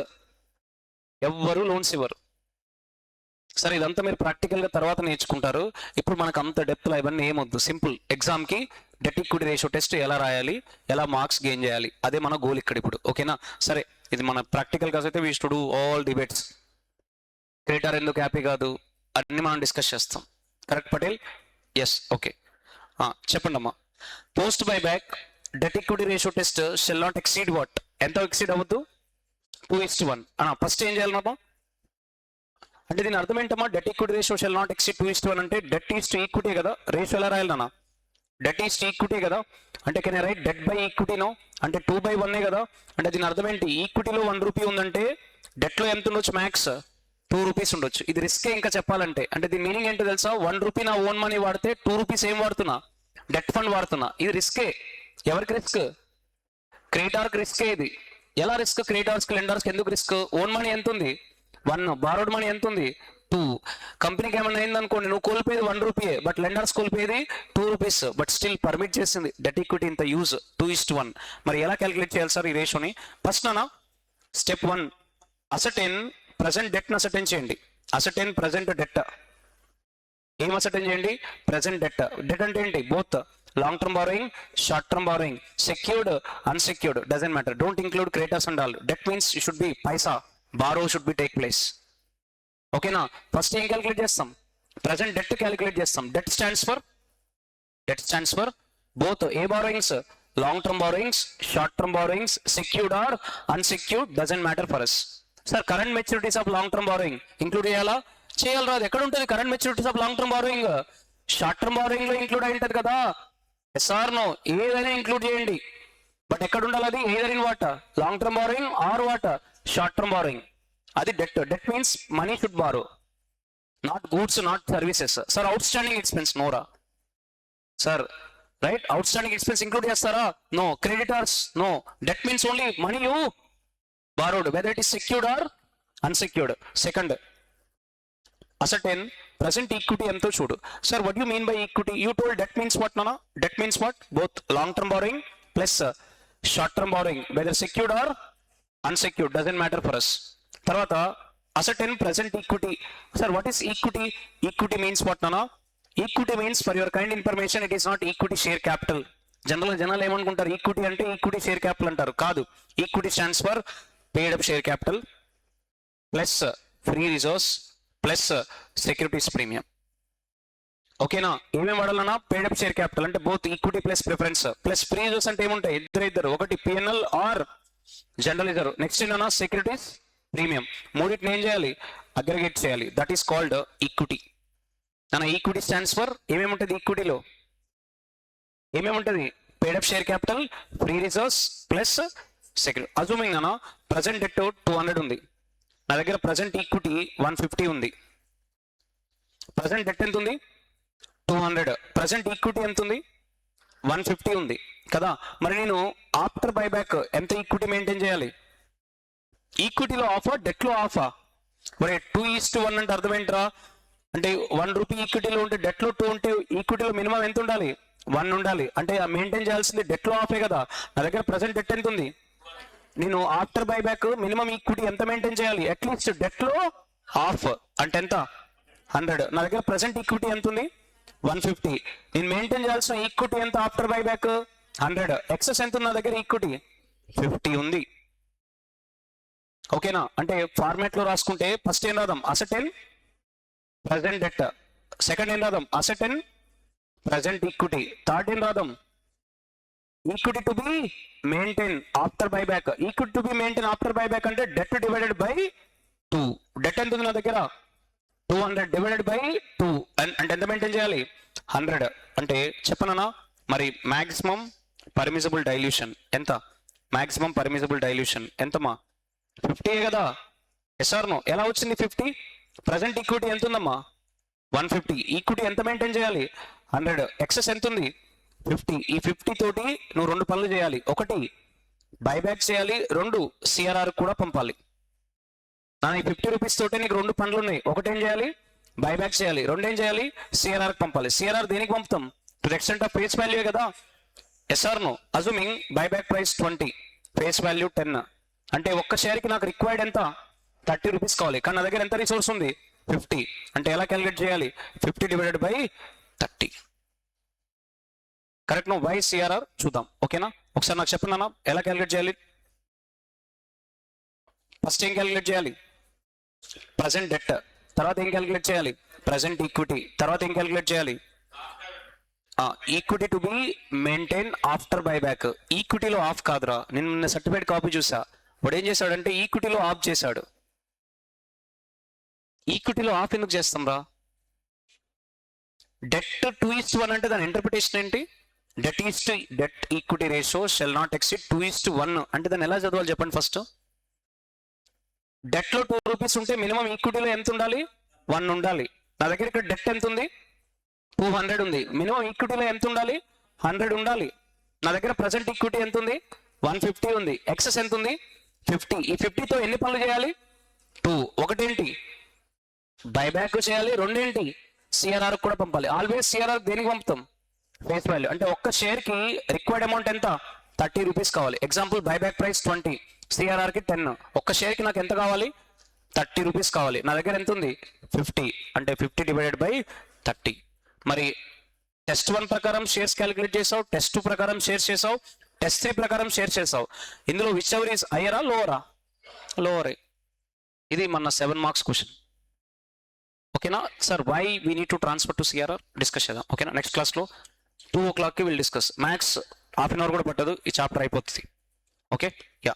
ఎవ్వరు లోన్స్ ఇవ్వరు. సరే ఇదంతా మీరు ప్రాక్టికల్గా తర్వాత నేర్చుకుంటారు. ఇప్పుడు మనకు అంత డెప్త్లో ఇవన్నీ ఏమొద్దు. సింపుల్ ఎగ్జామ్కి డెట్ ఈక్విటీ రేషియో టెస్ట్ ఎలా రాయాలి, ఎలా మార్క్స్ గెయిన్ చేయాలి, అదే మన గోల్ ఇక్కడ ఇప్పుడు. ఓకేనా? సరే ఇది మన ప్రాక్టికల్ కాస్ అయితే we to do all debates. Creditor ఎందుకు హ్యాపీ కాదు అన్ని మనం డిస్కస్ చేస్తాం. కరెక్ట్ పటేల్? ఎస్. ఓకే చెప్పండి అమ్మా. Post buyback debt equity ratio test shall not exceed what? ఎంత ఎక్సీడ్ అవ్వద్దు? 2:1. ఫస్ట్ ఏం చేయాలమ్మా? అంటే దీని అర్థం ఏంటమ్మా? Debt equity ratio shall not exceed 2:1 అంటే డెట్ ఈస్ టు ఈక్విటీ కదా. రేషియో ఎలా రాయాలన్నా? డెట్ ఈస్ టు ఈక్విటీ కదా. అంటే can I write debt by ఈక్విటీనో? అంటే 2/1 కదా. అంటే దీని అర్థం ఏంటి? ఈక్విటీలో 1 రూపీ ఉందంటే డెట్లో ఎంత ఉండొచ్చు? మ్యాక్స్ 2 రూపీస్ ఉండొచ్చు. ఇది రిస్కే ఇంకా చెప్పాలంటే. అంటే దీని మీనింగ్ ఏంటో తెలుసా? 1 రూపీ నా ఓన్ మనీ వాడితే 2 రూపీస్ ఏం వాడుతున్నా? డెట్ ఫండ్ వాడుతున్నా. ఇది రిస్కే. ఎవరికి రిస్క్? క్రెడిటార్కి రిస్కే ఇది. ఎలా రిస్క్? క్రెడిటార్స్కి లెండర్స్కి ఎందుకు రిస్క్? ఓన్ మనీ ఎంత ఉంది? 1. బారోడ్ మనీ ఎంత ఉంది? 2. కంపెనీకి ఏమైనా అయింది అనుకోండి, నువ్వు కోల్పోయేది 1 రూపీయే, బట్ లెండర్స్ కోల్పోయేది 2 రూపీస్, బట్ స్టిల్ పర్మిట్ చేసింది డెట్ ఈక్విటీ ఇంత యూజ్ 2:1. మరి ఎలా క్యాలిక్యులేట్ చేయాలి సార్ ఈ రేషియోని? ఫస్ట్ నానా స్టెప్ 1, అసర్టైన్ ప్రెసెంట్ డెట్ ని అసర్టైన్ చేయండి. Ascertain present debt. ఏం అసర్టైన్ చేయండి? Present debt. డెట్ అంటే ఏంటి? Both long term borrowing, short term borrowing, secured, unsecured, doesn't matter. Don't include creditors and all. Debt means should be Paisa, borrow should be take place. ఓకేనా? ఫస్ట్ ఏం క్యాలిక్యులేట్ చేస్తాం? ప్రెసెంట్ డెట్ క్యాలిక్యులేట్ చేస్తాం. డెట్ స్టాండ్స్ ఫర్ బోత్ ఏ borrowings? Long term borrowings, short term borrowings, secured or unsecured, doesn't matter for us. Sir current maturities of long term borrowing include చేయాలా? చేయాలి రాదు. ఎక్కడ ఉంటుంది current maturities of long term borrowing? Short term borrowing లో ఇంక్లూడ్ అయి ఉంటుంది కదా. Yes or no? ఏదైనా ఇంక్లూడ్ చేయండి, బట్ ఎక్కడ ఉండాలి అది? Either in what? Long term borrowing or what? Short term borrowing. అది debt. Debt means money should borrow, not goods, not services. Sir outstanding expense నోరా sir, right? Outstanding expense include చేస్తారా? No. Creditors no. Debt means only money you borrowed, whether it is secured or unsecured. Second, ascertain present equity ఎంతో చూడు. Sir what you mean by equity? You told debt means what నానా? Debt means what? Both long term borrowing plus short term borrowing, whether secured or unsecured, doesn't matter for us. తర్వాత ascertain present equity. Sir what is equity? Equity means what నానా? Equity means, for your kind information, it is not equity share capital. జనాలు ఏమనుకుంటారు? ఈక్విటీ అంటే ఈక్విటీ షేర్ క్యాపిటల్ అంటారు. కాదు. Equity stands for paid up share capital plus free reserves plus securities premium. ఓకేనా? ఏమేమి వాడాలన్నా? పేడ్ అప్ షేర్ క్యాపిటల్ అంటే both equity plus preference, plus free reserves అంటే ఏముంటాయి? ఇద్దరు, ఒకటి PNL or general reserve. Next ఏంటన్నా? Securities premium. మూడింటిని ఏం చేయాలి? అగ్రిగేట్ చేయాలి. That is called equity. నా ఈక్విటీ స్టాండ్స్ ఫర్ ఏమేమి ఉంటుంది ఈక్విటీలో? ఏమేమి ఉంటుంది? Paid up share capital, free reserves plus security. Assuming నానా ప్రజెంట్ డెట్ 200 ఉంది, నా దగ్గర ప్రజెంట్ ఈక్విటీ 150 ఉంది. ప్రజెంట్ డెట్ ఎంత ఉంది? 200. ప్రజెంట్ ఈక్విటీ ఎంత ఉంది? 150 ఉంది కదా. మరి నేను ఆఫ్టర్ బైబ్యాక్ ఎంత ఈక్విటీ మెయింటైన్ చేయాలి? ఈక్విటీలో ఆఫా, డెట్ లో ఆఫా? మరి 2:1 అంటే అర్థం ఏంట్రా? అంటే 1 రూపీ ఈక్విటీలో ఉంటే డెట్ లో 2 ఉంటే ఈక్విటీలో మినిమం ఎంత ఉండాలి? 1 ఉండాలి. అంటే మెయింటైన్ చేయాల్సింది డెట్ లో ఆఫే కదా. నా దగ్గర ప్రజెంట్ డెట్ ఎంత ఉంది? నేను ఆఫ్టర్ బైబ్యాక్ మినిమం ఈక్విటీ ఎంత మెయింటైన్ చేయాలి? అట్లీస్ట్ డెట్ లో హాఫ్ అంటే ఎంత? 100. నా దగ్గర ప్రజెంట్ ఈక్విటీ ఎంత ఉంది? 150. నేను మెయింటైన్ చేయాల్సిన ఈక్విటీ ఎంత ఆఫ్టర్ బైబ్యాక్? 100. ఎక్సెస్ ఎంత ఉంది నా దగ్గర? ఈక్విటీ 50 ఉంది. ఓకేనా? అంటే ఫార్మాట్ లో రాసుకుంటే ఫస్ట్ ఏం రాదాం? Ascertain present debt. సెకండ్ ఏం రాదాం? Ascertain present equity. థర్డ్ ఏం రాదాం? Equity to be maintain after buyback. Equity to be maintain after buyback అంటే డెట్ డివైడెడ్ బై 2. డెట్ ఎంత ఉంది నా దగ్గర? 200 డివైడెడ్ బై 2 అంటే ఎంత మెయింటైన్ చేయాలి? 100. అంటే చెప్పనా మరి మాక్సిమం పర్మిసిబుల్ డైల్యూషన్ ఎంత? మాక్సిమం పర్మిసిబుల్ డైల్యూషన్ ఎంతమ్మా? 50 కదా. Yes or no? ఎలా వచ్చింది 50? ప్రజెంట్ ఈక్విటీ ఎంత ఉందమ్మా? 150. ఈక్విటీ ఎంత మెయింటైన్ చేయాలి? 100. ఎక్సెస్ ఎంత ఉంది? 50. ఈ 50 తోటి నువ్వు 2 పనులు చేయాలి. ఒకటి బైబ్యాక్ చేయాలి, 2 సిఆర్ఆర్ కూడా పంపాలి. నా ఈ 50 రూపీస్ తోటే నీకు 2 పనులు ఉన్నాయి. ఒకటి ఏం చేయాలి? బైబ్యాక్ చేయాలి. 2 ఏం చేయాలి? సిఆర్ఆర్ పంపాలి. సిఆర్ఆర్ దేనికి పంపుతాం? To the extent of face value కదా. Yes or no? Assuming buyback price 20, face value 10 అంటే ఒక్క షేర్కి నాకు రిక్వైర్డ్ ఎంత? 30 రూపీస్ కావాలి. కానీ నా దగ్గర ఎంత రిసోర్స్ ఉంది? 50. అంటే ఎలా క్యాలిక్యులేట్ చేయాలి? 50 divided by 30. Correct no? By CRR చూద్దాం. ఓకేనా? ఒకసారి నాకు చెప్పండి ఎలా క్యాలిక్యులేట్ చేయాలి? ఫస్ట్ ఏం క్యాలిక్యులేట్ చేయాలి? Present debt. తర్వాత ఏం క్యాలిక్యులేట్ చేయాలి? Present equity. తర్వాత ఏం క్యాలిక్యులేట్ చేయాలి? Equity to be maintain after buyback. ఈక్విటీలో ఆఫ్ కాదురా. నేను నిన్న సర్టిఫికేట్ కాపీ చూసా. వాడు ఏం చేశాడంటే ఈక్విటీలో ఆఫ్ చేశాడు. ఈక్విటీలో ఆఫ్ ఎందుకు చేస్తాం రా? డెట్ 2:1 అంటే దాని ఇంటర్ప్రిటేషన్ ఏంటి? Debt equity ratio shall not exceed 2:1 అంటే దాన్ని ఎలా చదవాలి చెప్పండి ఫస్ట్? డెట్ లో 2 రూపీస్ ఉంటే మినిమం ఈక్విటీలో ఎంత ఉండాలి? 1 ఉండాలి. నా దగ్గర ఇక్కడ డెట్ ఎంత ఉంది? 200 ఉంది. మినిమం ఈక్విటీలో ఎంత ఉండాలి? 100 ఉండాలి. నా దగ్గర ప్రజెంట్ ఈక్విటీ ఎంత ఉంది? 150 ఉంది. ఎక్సెస్ ఎంత ఉంది? 50. ఈ 50తో ఎన్ని పనులు చేయాలి? 2. ఒకటేంటి? బైబ్యాక్ చేయాలి, రెండేంటి సిఆర్ఆర్ కూడా పంపాలి. ఆల్వేస్ సిఆర్ఆర్ దేనికి పంపుతాం? Face value. అంటే ఒక్క షేర్ కి రిక్వైర్డ్ అమౌంట్ ఎంత? 30 రూపీస్ కావాలి. ఎగ్జాంపుల్ బైబ్యాక్ ప్రైస్ 20, సిఆర్ఆర్ కి 10. ఒక్క షేర్ కి నాకు ఎంత కావాలి? 30 రూపీస్ కావాలి. నా దగ్గర ఎంత ఉంది? 50. అంటే 50 డివైడెడ్ బై 30. మరి టెస్ట్ 1 ప్రకారం షేర్స్ క్యాలిక్యులేట్ చేసావు, టెస్ట్ 2 ప్రకారం షేర్స్ చేసావు, టెస్ట్ 3 ప్రకారం షేర్ చేసావు. ఇందులో విచ్ ఎవర్ ఈస్ హయ్యరా లోవరా? లోవరే. ఇది మన 7 మార్క్స్ క్వశ్చన్. ఓకేనా sir? Why we need to transfer to CRR discuss చేద్దాం. ఓకేనా? నెక్స్ట్ క్లాస్లో 2 o'clock will discuss. Maths half an hour కూడా పట్టదు, ఈ చాప్టర్ అయిపోతుంది. Okay, yeah.